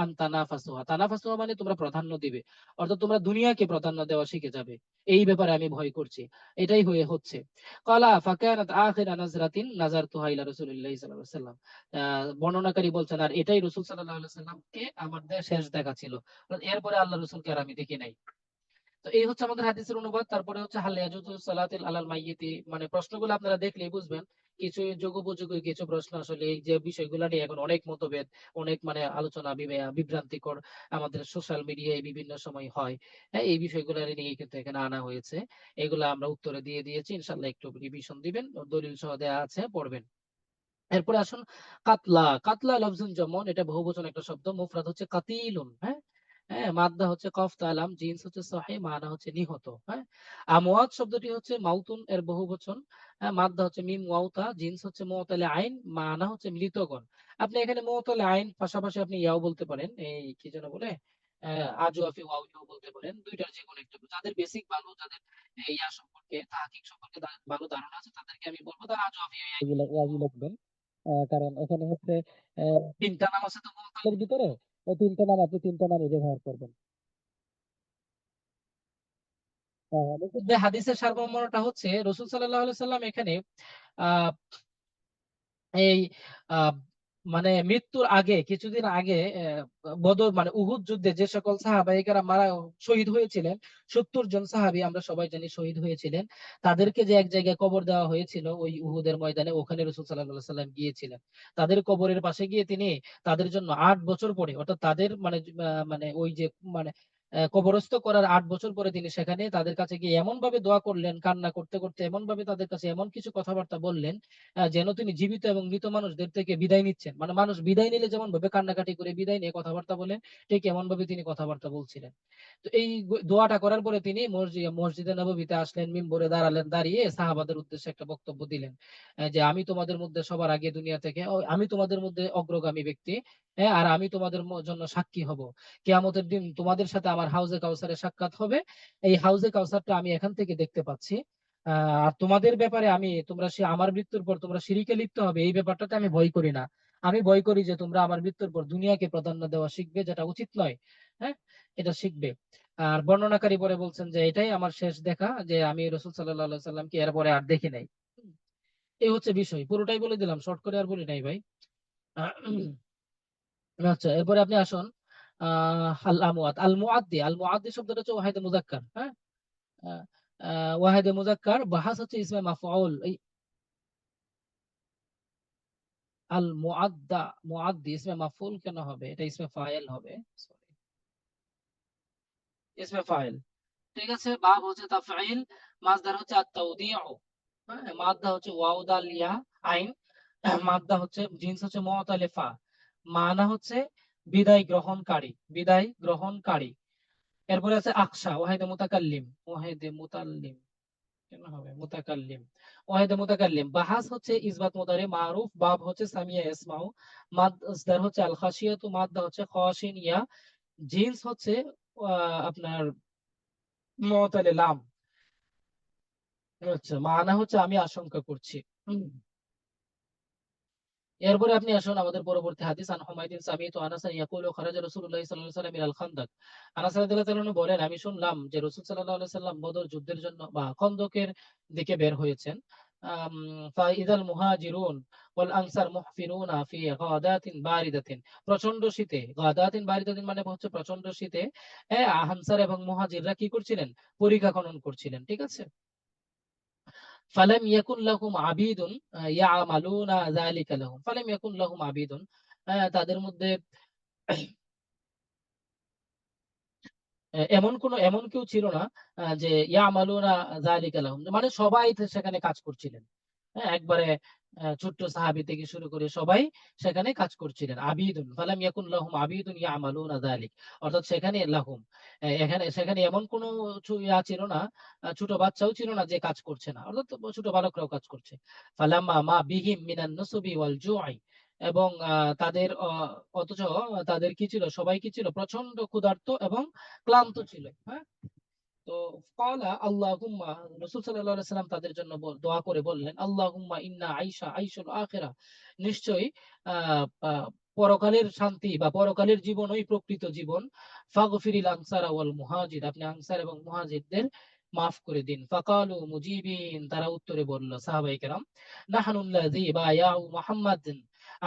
Speaker 1: আনতানাফাসুহা, তানাফাসুহা মানে তোমরা প্রাধান্য দিবে, অর্থাৎ তোমরা দুনিয়াকে প্রাধান্য দেওয়া শিখে যাবে। এই ব্যাপারে আমি ভয় করছি। এটাই হচ্ছে। ক্বালা ফাকানাত আখিরা নাজরাতিন নাজারতুহা ইলা রাসূলিল্লাহি সাল্লাল্লাহু আলাইহি ওয়াসাল্লাম। বর্ণনাকারী বলছেন, আর এটাই রাসূল সাল্লাল্লাহু আলাইহি ওয়াসাল্লামকে আমার শেষ দেখা ছিল, এরপরে আল্লাহ রসুলকে আর আমি দেখি নাই। তো এই হচ্ছে আমাদের হাদিসের অনুবাদ। তারপরে হচ্ছে হাল ইয়াজুজু সালাতিল আলাল মাইয়িতি, মানে প্রশ্নগুলো আপনারা দেখলেই বুঝবেন কিছু যুগোপযোগী কিছু প্রশ্ন আসলে এই যে বিষয়গুলো নিয়ে এখন অনেক মতভেদ, অনেক মানে আলোচনা বিভ্রান্তিকর আমাদের সোশ্যাল মিডিয়ায় বিভিন্ন সময় হয়। হ্যাঁ, এই বিষয়গুলো নিয়ে কিন্তু এখানে আনা হয়েছে। এগুলা আমরা উত্তরে দিয়ে দিয়েছি, ইনশাল্লাহ একটু রিভিশন দিবেন, দলিল সহ দেয়া আছে, পড়বেন। এরপরে আসুন কাতলা। কাতলা লফজুন জমন, এটা বহুবচন একটা শব্দ, মুফরাদ হচ্ছে কাতিলুন। হ্যাঁ, হ্যাঁ, মাদ্দা হচ্ছে কফ তালাম, জিন্স হচ্ছে সহি, মানা হচ্ছে নিহত। হ্যাঁ, আমওয়াত শব্দটি হচ্ছে মাউতুন এর বহুবচন। হ্যাঁ, মাদ্দা হচ্ছে মিম ওয়াউতা, জিন্স হচ্ছে মুতালে আইন, মানা হচ্ছে মৃতগণ। আপনি এখানে মুতালে আইন পাশাপাশি আপনি ইয়াও বলতে পারেন, এই কি যেন বলে, আজওয়াফি ওয়াও ইয়াও বলতে পারেন, দুইটার যে কোনো একটা। যাদের বেসিক ভালো, যাদের ইয়া সম্পর্কে তাহকিক সম্পর্কে ভালো ধারণা আছে, তাদেরকে আমি বলবো তারা আজওয়াফি ওয়াও লিখবেন। কারণ এখানে হচ্ছে তিনটা নাম আছে তো মুতালের ভিতরে, ওই তিনটা নাম আপনি তিনটা নামই ব্যবহার করবেন। যে হাদিসের সারমর্মটা হচ্ছে রসুল সাল্লাল্লাহু আলাইহি সাল্লাম এখানে আহ এই আহ, মানে মৃত্যুর আগে কিছুদিন আগে বদর মানে উহুদ যুদ্ধে যে সকল সাহাবাহিকেরা মারা শহীদ হয়েছিলেন, 70 জন সাহাবী আমরা সবাই জানি শহীদ হয়েছিলেন, তাদেরকে যে এক জায়গায় কবর দেওয়া হয়েছিল ওই উহুদের ময়দানে, ওখানে রাসূল সাল্লাল্লাহু আলাইহি সাল্লাম গিয়েছিলেন। তাদের কবরের পাশে গিয়ে তিনি তাদের জন্য 8 বছর পরে, অর্থাৎ তাদের মানে মানে ওই যে মানে কবরস্থ করার 8 বছর পরে তিনি সেখানে তাদের কাছে গিয়ে এমন ভাবে দোয়া করলেন, কান্না করতে করতে এমন ভাবে তাদের কাছে এমন কিছু কথাবার্তা বললেন, যেন তিনি জীবিত এবং মৃত মানুষদের থেকে বিদায় নিচ্ছেন। মানে মানুষ বিদায় নিলে যেমন ভাবে কান্নাকাটি করে বিদায় নিয়ে কথাবার্তা বলেন, ঠিক এমন ভাবে তিনি কথাবার্তা বলছিলেন। তো এই দোয়াটা করার পরে তিনি মসজিদে নববীতে আসলেন, মিম্বরে দাঁড়ালেন, দাঁড়িয়ে সাহাবাদের উদ্দেশ্যে একটা বক্তব্য দিলেন, যে আমি তোমাদের মধ্যে সবার আগে দুনিয়া থেকে, আমি তোমাদের মধ্যে অগ্রগামী ব্যক্তি। হ্যাঁ, আর আমি তোমাদের জন্য সাক্ষী হব। কিয়ামতের দিন তোমাদের সাথে আমার হাউজে কাউসারে সাক্ষাৎ হবে। এই হাউজে কাউসারটা আমি এখান থেকে দেখতে পাচ্ছি। আর তোমাদের ব্যাপারে আমি, তোমরা সে আমার মৃত্যুর পর তোমরা শিরিকে লিপ্ত হবে, এই ব্যাপারটাতে আমি ভয় করি না। আমি ভয় করি যে তোমরা আমার মৃত্যুর পর দুনিয়াকে প্রাধান্য দেওয়া শিখবে, যেটা উচিত নয়। হ্যাঁ, এটা শিখবে। আর বর্ণনাকারী পরে বলছেন যে এটাই আমার শেষ দেখা, যে আমি রসুল সাল্লাল্লাহু আলাইহি সাল্লামকে এরপরে আর দেখি নাই। এই হচ্ছে বিষয়, পুরোটাই বলে দিলাম, শর্ট করে আর বলি নাই ভাই। আচ্ছা, এরপরে আপনি আসুন আল আমওয়াত। আল মুআদ্দি, আল মুআদ্দি শব্দটা হচ্ছে ওয়াহিদে মুযাক্কার। হ্যাঁ, আহ, ওয়াহিদে মুযাক্কার, বাহাস হচ্ছে ইসমে মাফউল। আল মুআদ্দা, মুআদ্দি ইসমে মাফউল কেন হবে, এটা ইসমে ফাইল হবে। সরি, ইসমে ফাইল। ঠিক আছে, বাব হচ্ছে তাফঈল, মাসদার হচ্ছে আত-তাওদিউ। হ্যাঁ, মাদ্দা হচ্ছে ওয়াও দাল ইয়া আইন, মাদ্দা হচ্ছে জিন্স হচ্ছে মুতালিফা, মানা হচ্ছে বিদায় গ্রহণকারী, বিদায় গ্রহণকারী। এরপরে আছে আকশা, ওয়াহিদে মুতাকাল্লিম, ওয়াহিদে মুতাল্লিম কেন হবে, মুতাকাল্লিম, ওয়াহিদে মুতাকাল্লিম। বাহাস হচ্ছে ইসবাত মুদারি মারুফ, বাব হচ্ছে সামিয়া ইসমাউ, মাসদার হচ্ছে আল খাশিয়াতু, মাদ্দা হচ্ছে খাশিন ইয়া, জিন্স হচ্ছে আপনার মুতালে লাম। আচ্ছা, মানা হচ্ছে আমি আশঙ্কা করছি। এরপরে আপনি আসুন আমাদের পরবর্তী হাদিস, আন হুমায়দিন সামিতু আনাস ইয়াকুলু খারাজা রাসূলুল্লাহ সাল্লাল্লাহু আলাইহি ওয়াসাল্লাম ইলাল খানদাক। আনাস রাদিয়াল্লাহু তাআলা আনহু বলেন, আমি শুনলাম যে রাসূল সাল্লাল্লাহু আলাইহি ওয়াসাল্লাম বদর যুদ্ধের জন্য বা খন্দকের দিকে বের হয়েছেন। ফাইদাল মুহাজিরুন ওয়াল আনসার মুহফিরুনা ফি গাদাতিন বারিদাতিন। প্রচন্ড শীতে, গাদাতিন বারিদাতিন মানে হচ্ছে প্রচন্ড শীতে আনসার এবং মুহাজিররা কি করছিলেন, পরিখা খনন করছিলেন। ঠিক আছে, ফালাম ইয়াকুন লাহুম আবিদুন ইয়ামালুনা যালিকা লাহুম, ফালাম ইয়াকুন লাহুম আবিদুন, তাদের মধ্যে এমন কেউ ছিল না যে ইয়ামালুনা যালিকা লাহুম, মানে সবাই তো সেখানে কাজ করছিলেন। হ্যাঁ, একবারে ছোট্ট সাহাবী থেকে শুরু করে সবাই সেখানে কাজ করছিলেন। আবিদুন, ফালাম ইয়াকুন লাহুম আবিদুন ইয়ামালুনা যালিক, অর্থাৎ সেখানে লাহুম, এখানে সেখানে এমন কোনো ইয়া ছিল না, ছোট বাচ্চাও ছিল না যে কাজ করছে না, অর্থাৎ ছোট বালকরাও কাজ করছে। ফালাম্মা মা বিহিম মিনান নুসবি ওয়াল জুআই, এবং তাদের অথচ তাদের কি ছিল, সবাই কি ছিল, প্রচন্ড ক্ষুধার্ত এবং ক্লান্ত ছিল। হ্যাঁ, তো ক্বালা আল্লাহুম্মা, রাসূল সাল্লাল্লাহু আলাইহি সাল্লাম তাদের জন্য দোয়া করে বললেন, আল্লাহুম্মা ইন্না আইশা আইশুল আখিরা, নিশ্চয়ই পরকালের শান্তি বা পরকালের জীবনই প্রকৃত জীবন। ফাগফিরিল আনসার ওয়াল মুহাজির, আপনি আনসার এবং মুহাজিরদের মাফ করে দিন। ফাকালু মুজিবিন, তারা উত্তরে বলল সাহাবায়ে কেরাম, নাহনুল্লাযী বায়াউ মুহাম্মাদিন,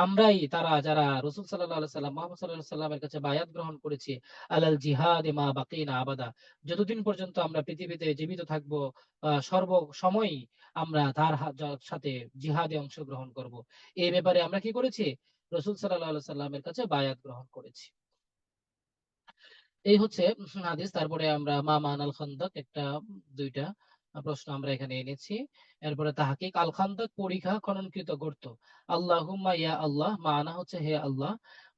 Speaker 1: আমরাই তারা যারা রাসূল সাল্লাল্লাহু আলাইহি সাল্লাম মুহাম্মদ সাল্লাল্লাহু আলাইহি সাল্লামের কাছে বায়াত গ্রহণ করেছি আলাল জিহাদ মা বাকিনা আবাদা, যতদিন পর্যন্ত আমরা পৃথিবীতে জীবিত থাকব সর্ব সময়ই আমরা তার সাথে জিহাদে অংশগ্রহণ করব। এই ব্যাপারে আমরা কি করেছি? রাসূল সাল্লাল্লাহু আলাইহি সাল্লামের কাছে বায়াত গ্রহণ করেছি। এই হচ্ছে হাদিস। তারপরে আমরা মা মানাল খান্দক, একটা দুইটা প্রশ্ন আমরা এখানে এনেছি। এরপরে তাহকিক, আল খান্দক পরিখা খননকৃত গর্ত। আল্লাহুম্মা ইয়া আল্লাহ, মানা হচ্ছে হে আল্লাহ।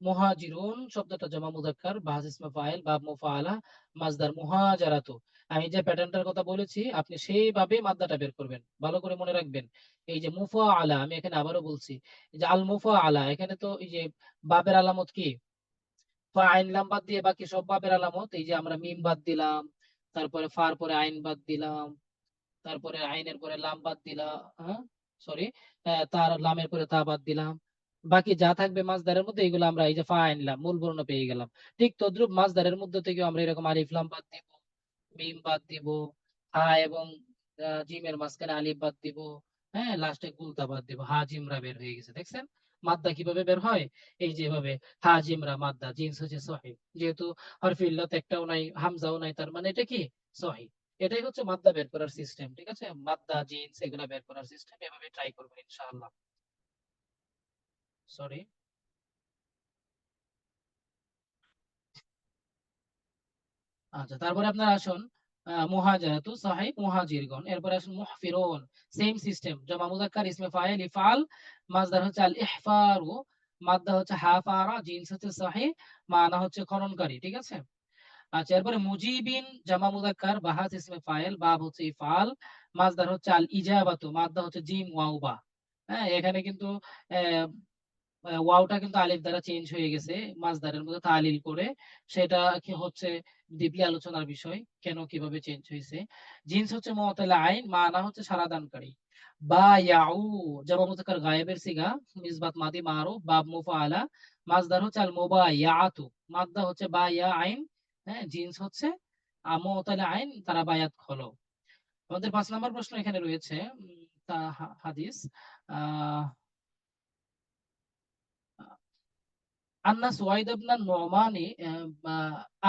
Speaker 1: মুহাজিরুন শব্দটা জমা মুযাক্কার, বাহাস ইসমে ফাইল, বাব মুফাআলা, মাজদার মুহাজারাতু। আমি যে প্যাটার্নটার কথা বলেছি আপনি সেইভাবে মাদ্দাটা বের করবেন, ভালো করে মনে রাখবেন। এই যে মুফাআলা, আমি এখানে আবারও বলছি, এই যে আল মুফাআলা, এখানে তো এই যে বাবের আলামত কি? আইন লাম বাদ দিয়ে বাকি সব বাবের আলামত। এই যে আমরা মিম বাদ দিলাম, তারপরে ফার পরে আইন বাদ দিলাম, তারপরে আইনের পরে লাম বাদ দিলাম, হ্যাঁ সরি, তার লামের পরে তা বাদ দিলাম। বাকি যা থাকবে মাছদারের মধ্যে এগুলো আমরা এই যে ফা আইনলাম মূল বর্ণ পেয়ে গেলাম। ঠিক তদ্রুপ মাছদারের মধ্যে থেকে আমরা এরকম আলিফ লাম বাদ দিব, মিম বাদ দিব, হা এবং জিমের মাঝখানে আলিফ বাদ দিব, হ্যাঁ লাস্টে গুলতা বাদ দিব, হা জিমরা বের হয়ে গেছে। দেখছেন মাদ্দা কিভাবে বের হয়? এই যেভাবে হা জিমরা মাদ্দা, জিন্স হচ্ছে সহিহ। যেহেতু হরফে ইল্লাত একটাও নাই, হামজাও নাই, তার মানে এটা কি? সহিহ। এটাই হচ্ছে মাদ্দা বের করার সিস্টেম। ঠিক আছে, মাদ্দা জিন্স এগুলা বের করার সিস্টেম এভাবে ট্রাই করবেন ইনশাআল্লাহ। সরি। আচ্ছা, তারপরে আপনার আসুন মুহাজারাতু সাহিহ মুহাজিরগণ। এরপরে আসুন মুহফিরুন, সেম সিস্টেম, জমা মুযাক্কার ইসমে ফাইল ইফআল, মাসদার হচ্ছে আল ইহফারু, মাদ্দা হচ্ছে হাফারা, জিন্স হচ্ছে সাহিহ, মানা হচ্ছে খননকারী। ঠিক আছে। আচ্ছা, এরপরে মুজিবিন জামা মুযাক্কার, বাহাস ইসমে ফাইল, বাব হচ্ছে ইফআল, মাসদার হচ্ছে আল ইজাবাতু, মাদ্দা হচ্ছে জিম ওয়াও বা। হ্যাঁ, এখানে কিন্তু আহ, ওয়াওটা কিন্তু আলিফ দ্বারা চেঞ্জ হয়ে গেছে মাসদারের মধ্যে তালিল করে। সেটা কি হচ্ছে ডিপলি আলোচনার বিষয়, কেন কিভাবে চেঞ্জ হয়েছে। জিন্স হচ্ছে মুতালা আইন, মানা হচ্ছে সারাদানকারী। বা ইয়াউ জামা মুযাক্কার গায়েবের সিগা, নিসবাত মাদি মারুফ, বাব মুফাআলা, মাসদার হচ্ছে আল মুবাইয়াতু, মাদ্দা হচ্ছে বা ইয়া আইন, হ্যাঁ জিন্স হচ্ছে মুতালা আইন, তারা বায়াত খলো। আমাদের 5 নম্বর প্রশ্ন এখানে রয়েছে। হাদিস আহ আন্না সুয়াইদ ইবনে নুমানি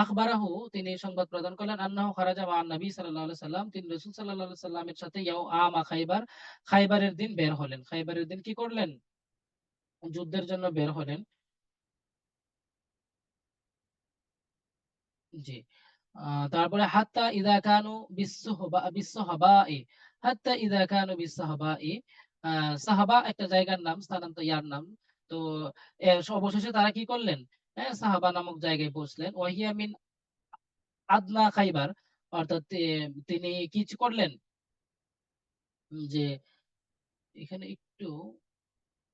Speaker 1: আখবারাহু, তিনি সংবাদ প্রদান করলেন, আন্নাহু খারাজা মা নবী সাল্লাল্লাহু আলাইহি সাল্লাম, তিনি রাসূল সাল্লাল্লাহু আলাইহি সাল্লামের সাথে ইয়াও আমা খাইবার, খাইবারের দিন বের হলেন। খাইবারের দিন কি করলেন? যুদ্ধের জন্য বের হলেন। জি। তারপরে হাত্তা ইদা কানু বিসসাহবাই, হাত্তা ইদা কানু বিসসাহবাই, সাহাবা একটা জায়গার নাম, স্থানান্তর ইয়ার নাম। তো অবশেষে তারা কি করলেন? সাহাবা নামক জায়গায় পৌঁছলেন। ওয়াহিয়া মিন আদনা খাইবার, অর্থাৎ তিনি কি করলেন? যে এখানে একটু,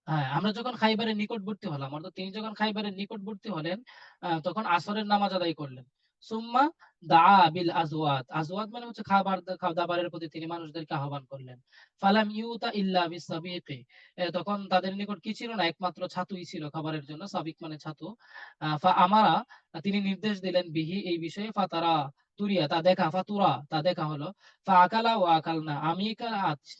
Speaker 1: হ্যাঁ আমরা যখন খাইবারের নিকটবর্তী হলাম, অর্থাৎ তিনি যখন খাইবারের নিকটবর্তী হলেন তখন আসরের নামাজ আদায় করলেন। সুম্মা দা বিল আজওয়াত, আজওয়াত মানে হচ্ছে খাবার খাওয়া দাবারের প্রতি তিনি মানুষদেরকে আহ্বান করলেন। ফালাম ইউতা ইল্লা বিসাবিকি, তখন তাদের নিকট কি ছিল না, একমাত্র ছাতুই ছিল খাবারের জন্য, সাবিক মানে ছাতু। ফা আমারা, তিনি নির্দেশ দিলেন, বিহি এই বিষয়ে, ফাতারা তুরিয়া তা দেখা, ফাতুরা তা দেখা হলো, ফা আকালা ও আকাল না,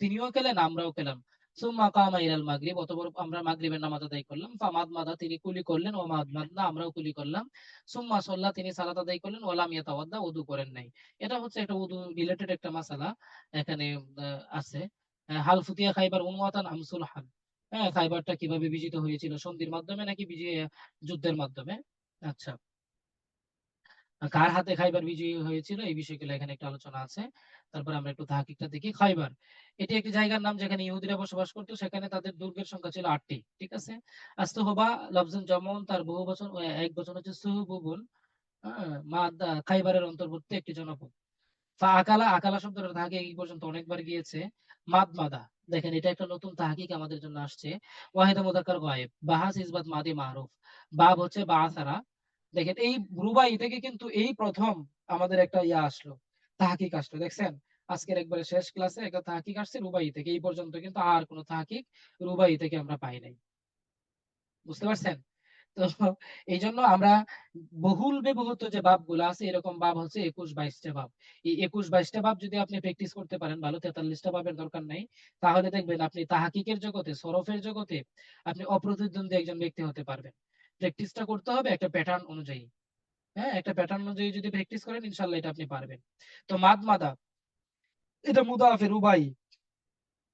Speaker 1: তিনিও খেলেন আমরাও খেলাম। সুম্মা কামা ইলাল মাগরিব, অতঃপর আমরা মাগরিবের নামাজ আদায় করলাম। ফামাদ মাদা, তিনি কুলি করলেন, ও মাদমাদনা, আমরাও কুলি করলাম। সুম্মা সাল্লা, তিনি সালাত আদায় করলেন, ওয়ালাম ইয়াতাওয়াদ্দা, ওযু করেন নাই। এটা হচ্ছে একটা ওযু রিলেটেড একটা মাসালা এখানে আছে। হাল ফুতিয়া খাইবার উনওয়াতান আম সুলহান, হ্যাঁ খাইবারটা কিভাবে বিজিত হয়েছিল, সন্ধির মাধ্যমে নাকি বিজয় যুদ্ধের মাধ্যমে? আচ্ছা, কার হাতে খাইবার বিজয়ী হয়েছিল এই বিষয়গুলো এখানে একটা আলোচনা আছে। তারপর আমরা একটু তাহকিকটা দেখি। খাইবার এটি একটি জায়গার নাম যেখানে ইহুদিরা বসবাস করতো, সেখানে তাদের দুর্গের সংখ্যা ছিল 8টি। ঠিক আছে। আস্তহবা লফজুন যেমন, তার বহু বচন ও এক বচন হচ্ছে সুহুবুন। খাইবারের অন্তর্ভুক্ত একটি জনপদ। ফা আকালা, আকালা শব্দটা তাহকিক এই পর্যন্ত অনেকবার গিয়েছে। মাদমাদা, দেখেন এটা একটা নতুন তাহকিক আমাদের জন্য আসছে। ওয়াহিদা মুযাক্কার গায়েব, বাহাস ইসবাত মাদি মারুফ, বাব হচ্ছে বাসারা। দেখেন এই রুবাই থেকে কিন্তু এই প্রথম আমাদের একটা ইয়া আসলো, তাহকিক আসলো। দেখছেন আজকের একবারে শেষ ক্লাসে একটা তাহকিক আসছে রুবাই থেকে, এই পর্যন্ত কিন্তু আর কোনো তাহকিক রুবাই থেকে আমরা পাই নাই। বুঝতে পারছেন? তো এই জন্য আমরা বহুল ব্যবহৃত যে বাবগুলো আছে এরকম বাব হচ্ছে 21-22টা বাব। এই 21-22টা বাব যদি আপনি প্র্যাকটিস করতে পারেন, ভালো 43টা বাবের দরকার নাই, তাহলে দেখবেন আপনি তাহাকিকের জগতে, সরফের জগতে আপনি অপ্রতিদ্বন্দ্বী একজন ব্যক্তি হতে পারবেন। প্র্যাকটিসটা করতে হবে একটা প্যাটার্ন অনুযায়ী। হ্যাঁ, একটা প্যাটার্ন অনুযায়ী যদি প্র্যাকটিস করেন ইনশাল্লাহ এটা আপনি পারবেন। তো মাদ মাদা এটা মুদাফের উবাই।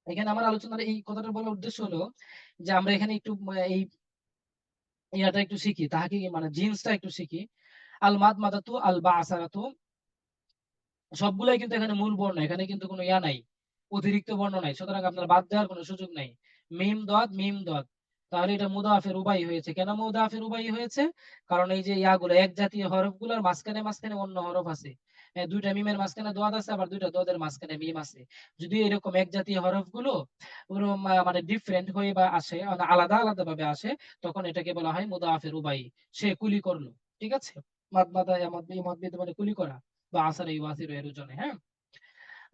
Speaker 1: এখানে আমার আলোচনার এই কথাটা বলার উদ্দেশ্য হলো যে আমরা এখানে একটু এই ইয়াটা একটু শিখি, তাহাকে মানে জিন্সটা একটু শিখি। আল মাদ মাদাতু আল বা আসারাতু সবগুলাই কিন্তু এখানে মূল বর্ণ, এখানে কিন্তু কোনো ইয়া নাই, অতিরিক্ত বর্ণ নাই, সুতরাং আপনার বাদ দেওয়ার কোনো সুযোগ নাই। মিম দদ মিম দদ, তাহলে এটা মুদাফের উবাই হয়েছে। কেন মুদাফের উবাই হয়েছে? কারণ এই যে ইয়াগুলো এক জাতীয় হরফ গুলোর মাঝখানে মাঝখানে অন্য হরফ আছে। দুইটা মিমের মাঝখানে দোয়াদ আছে, আবার দুইটা দদের মাঝখানে মিম আছে। যদি এরকম এক জাতীয় হরফ গুলো ওরকম মানে ডিফারেন্ট হয়ে বা আসে, মানে আলাদা আলাদা ভাবে আসে, তখন এটাকে বলা হয় মুদাফের উবাই। সে কুলি করলো, ঠিক আছে। মাদ মাদা ইয়ামাদ ইমাদ বিদ মানে কুলি করা বা আসার ইউয়াসির এর ওজনে। হ্যাঁ,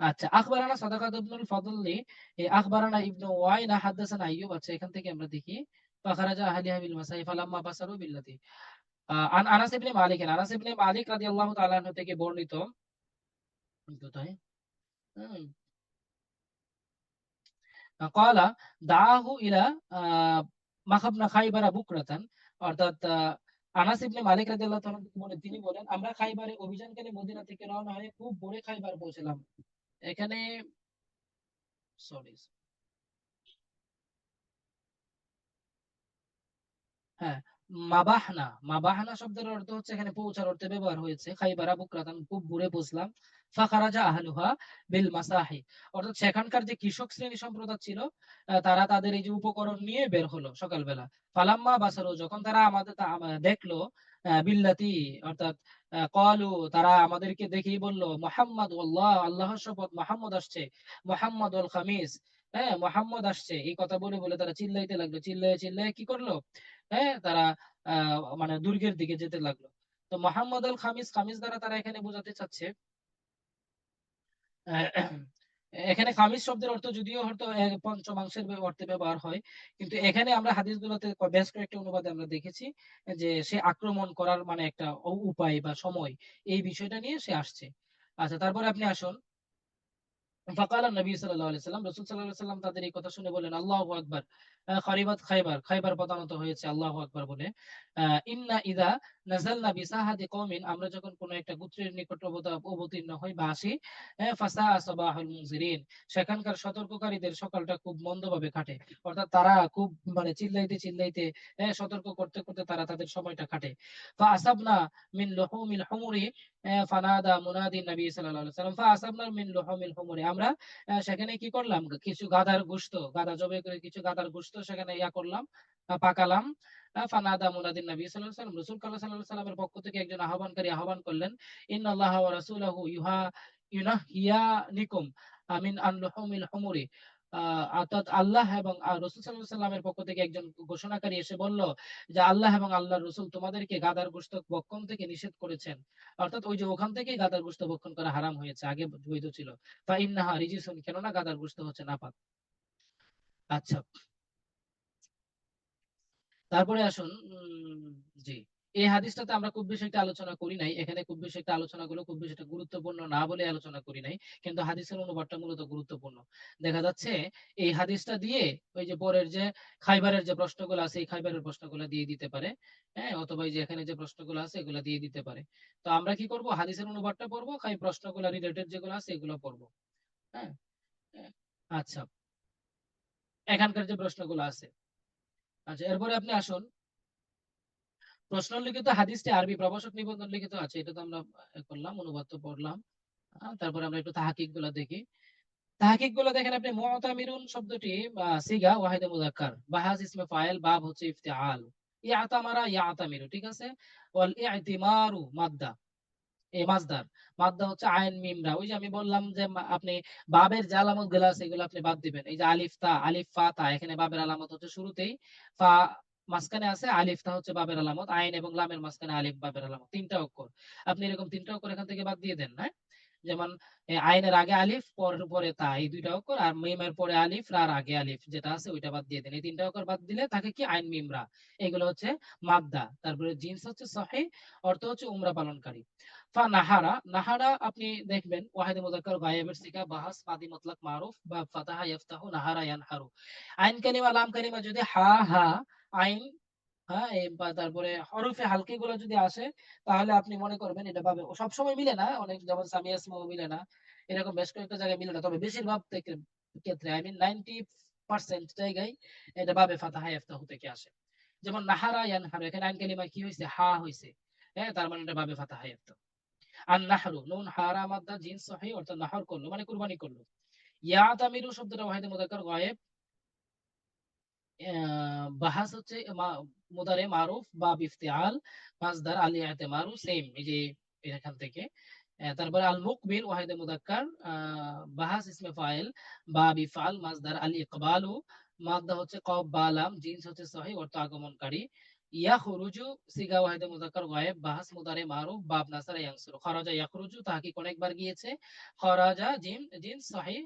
Speaker 1: আচ্ছা। আখবারানা সাদাকাত ইবনুল ফাদলি, এই আখবারানা ইবনু ওয়াইনা হাদাসানা আইয়ুব। আচ্ছা, এখান থেকে আমরা দেখি ফাখারাজা আহলিহা বিল মাসাই ফালাম্মা বাসারু বিল্লাতি। আন আনাস ইবনে মালিক, আনাস ইবনে মালিক রাদিয়াল্লাহু তাআলা আনহু থেকে বর্ণিত, কোথায়, হুম, ক্বালা দাআহু ইলা মাখাবনা খাইবারা বুকরাতান, অর্থাৎ আনাস ইবনে মালিক রাদিয়াল্লাহু তাআলা থেকে বলেন, তিনি বলেন আমরা খাইবারে অভিযানকালে মদিনা থেকে রওনা হয়ে খুব ভোরে খাইবার পৌঁছলাম। এখানে সরি, হ্যাঁ, মাবাহনা, মাবাহনা শব্দের অর্থ হচ্ছে এখানে পৌঁছার অর্থে ব্যবহার হয়েছে। খাইবারা বুকরাতান, খুব ভোরে পৌঁছলাম। ফাখারাজা আহলুহা বিল মাসাহি, অর্থাৎ সেখানকার যে কৃষক শ্রেণী সম্প্রদায় ছিল, তারা তাদের এই যে উপকরণ নিয়ে বের হলো সকালবেলা। ফালাম্মা বাসারু, যখন তারা দেখলো, বিল্লাতি, অর্থাৎ ক্বালু, তারা আমাদেরকে দেখেই বলল, মুহাম্মাদ আল্লাহ, আল্লাহর শপথ, মুহাম্মদ আসছে, মুহাম্মাদ ওয়াল খামিস, হ্যাঁ মুহাম্মদ আসছে, এই কথা বলে বলে তারা চিল্লাইতে লাগলো। চিল্লায়ে চিল্লায়ে কি করলো, হ্যাঁ তারা মানে দুর্গের দিকে যেতে লাগলো। তো মোহাম্মদ আল খামিস, খামিস দ্বারা তারা এখানে বোঝাতে চাচ্ছে, আহ, এখানে খামিস শব্দের অর্থ যদিও হয়তো পঞ্চমাংশের অর্থে ব্যবহার হয়, কিন্তু এখানে আমরা হাদিসগুলোতে বেশ কয়েকটা অনুবাদে আমরা দেখেছি যে সে আক্রমণ করার মানে একটা উপায় বা সময়, এই বিষয়টা নিয়ে সে আসছে। আচ্ছা, তারপরে আপনি আসুন। ফাকাল নবী সাল্লাল্লাহু আলাইহি সাল্লাম, রাসূল সাল্লাল্লাহু আলাইহি সাল্লাম তাদের এই কথা শুনে বলেন, আল্লাহু আকবার, খারিবাত খাইবার, খাইবার পদানত হয়েছে, আল্লাহু আকবার বলে। ইন্না ইদা নাযালনা বিসাহাতি কওমিন, আমরা যখন কোন একটা গোত্রের নিকট অবতীর্ণ হই বা আসি, ফাসা সাবাহুল মুনজিরিন, সেখানকার সতর্ককারীদের সকালটা খুব মন্দভাবে কাটে। অর্থাৎ তারা খুব মানে চিল্লাইতে চিল্লাইতে, সতর্ক করতে করতে তারা তাদের সময়টা কাটে। ফাআসাবনা মিন লুহুমিল হুমুরি, ফানাদা মুনাদি নবী সাল্লাল্লাহু আলাইহি ওয়াসাল্লাম, ফাআসাবনা মিন লুহুমিল হুমুরি, আমরা সেখানে কি করলাম, কিছু গাধার গোশত, গাধা জবাই করে কিছু গাধার গোশত সেখানে ইয়া করলাম, পাকালাম। ফানাদা মুনাদিন নবী সাল্লাল্লাহু আলাইহি ওয়াসাল্লাম, রাসূল সাল্লাল্লাহু আলাইহি ওয়াসাল্লামের পক্ষ থেকে একজন আহ্বানকারী আহ্বান করলেন, ইন্নাল্লাহা ওয়া রাসূলুহু ইউনাহিয়ানিকুম আমিন আন লুহুমিল হুমুরি, অর্থাৎ আল্লাহ এবং রাসূল সাল্লাল্লাহু আলাইহি ওয়াসাল্লামের পক্ষ থেকে একজন ঘোষণাকারী এসে বলল যে আল্লাহ এবং আল্লাহর রাসূল তোমাদেরকে গাধার গোশত ভক্ষণ থেকে নিষেধ করেছেন। অর্থাৎ ওই যে ওখান থেকেই গাধার গোশত ভক্ষণ করা হারাম হয়েছে, আগে বৈধ ছিল। ফা ইন্নাহা রিজিসুন, কেননা গাধার গোশত হচ্ছে নাপাক। আচ্ছা, তারপরে আসুন, জি, এই হাদিসটাতে আমরা খুব বেশি একটা আলোচনা করি নাই, এখানে খুব বেশি একটা আলোচনাগুলো খুব বেশি একটা গুরুত্বপূর্ণ না বলে আলোচনা করি নাই, কিন্তু হাদিসের অনুবাদটা মূলত গুরুত্বপূর্ণ। দেখা যাচ্ছে এই হাদিসটা দিয়ে ওই যে পরের যে খাইবারের যে প্রশ্নগুলো আছে, এই খাইবারের প্রশ্নগুলো দিয়ে দিতে পারে, হ্যাঁ, অথবা এই যে এখানে যে প্রশ্নগুলো আছে এগুলো দিয়ে দিতে পারে। তো আমরা কি করব, হাদিসের অনুবাদটা পড়বো, খাই প্রশ্নগুলো রিলেটেড যেগুলো আছে এগুলো পড়বো। হ্যাঁ, হ্যাঁ। আচ্ছা, এখানকার যে প্রশ্নগুলো আছে। আচ্ছা, এরপরে আপনি আসুন, প্রশ্ন লিখিত হাদিসটি আরবি প্রভাষক নিবন্ধন লিখিত আছে, এটা তো আমরা করলাম, অনুবাদ তো পড়লাম। তারপরে আমরা একটু তাহাকিক গুলা দেখি। তাহাকিক গুলা দেখেন আপনি, মুতামিরুন শব্দটি সিগা ওয়াহিদে মুযাক্কার, বাহাস ইসমে ফাইল, বাব হচ্ছে ইফতিআল, ইয়াতামারা ইয়াতামিরু, ঠিক আছে। ওয়াল ইতিমারু মাদ্দা, এই মাজদার, মাদ্দা হচ্ছে আইন মিম রা। ওই যে আমি বললাম যে আপনি বাবের যে আলামত গুলো আছে এগুলো আপনি বাদ দিবেন। এই যে আলিফ তা, আলিফ ফা তা, এখানে বাবের আলামত হচ্ছে শুরুতেই, ফা মাঝখানে আছে, আলিফ তা হচ্ছে বাবের আলামত, আইন এবং লামের মাঝখানে আলিফ বাবের আলামত, তিনটা অক্ষর। আপনি এরকম তিনটা অক্ষর এখান থেকে বাদ দিয়ে দেন, না। যেমন আইনের আগে আলিফ, পরে তা, এই দুইটা অক্ষর, আর মিমের পরে আলিফ, রার আগে আলিফ যেটা আছে ওইটা বাদ দিয়ে দেন। এই তিনটা অক্ষর বাদ দিলে থাকে কি আইন মিম রা, এগুলো হচ্ছে মাদ্দা। তারপরে জিন্স হচ্ছে সহিহ, অর্থ হচ্ছে উমরা পালনকারী। ফা নাহারা, নাহারা আপনি দেখবেন ওয়াহিদে মুযাক্কার গায়েবের সিগা, বাহাস, মাদি মুতলাক, মারুফ বা ফাতাহা ইফতাহু, নাহারা ইয়ানহারু। আইন কালিমা লাম কালিমা যদি হা হা আইন, হ্যাঁ, তারপরে হরফে হালকি গুলো যদি আসে তাহলে আপনি মনে করবেন এটা পাবে। সবসময় মিলে না, অনেক যেমন সামিয়া ইসমও মিলে না, এরকম বেশ কয়েকটা জায়গায় মিলে না, তবে বেশিরভাগ ক্ষেত্রে আই মিন 90% জায়গায় এটা পাবে ফাতাহা ইফতাহু থেকে আসে। যেমন নাহারা ইয়ানহারু, এখানে আইন কালিমা কি হয়েছে, হা হয়েছে, হ্যাঁ, তার মানে এটা পাবে ফাতাহা ইফতাহু। আর নাহরু, নুন হারা মাদ্দা জিন সহিহ, অর্থাৎ নাহর করলো মানে কুরবানি করলো। ইয়াতামিরু শব্দটা ওয়াহিদে মুযাক্কার গায়েব, বাহাস হচ্ছে মুদারে মারুফ বা ইফতিআল, মাসদার আলী ইতিমারু, সেম এই যে এখান থেকে। তারপরে আল মুকবিল ওয়াহিদে মুযাক্কার, বাহাস ইসমে ফাইল বা বিফাল, মাসদার আল ইকবালু, মাদ্দা হচ্ছে কব বা লাম, জিন্স হচ্ছে সহিহ, অর্থ আগমনকারী। ইয়াখরুজু সিগা ওয়াহিদে মুযাক্কার গায়েব, বাহাস মুদারে মারুফ, বাব নাসারা ইয়ানসুরু, খরাজা ইয়াখরুজু তাহকিক অনেকবার গিয়েছে, খরাজা জিম জিন্স সহিহ,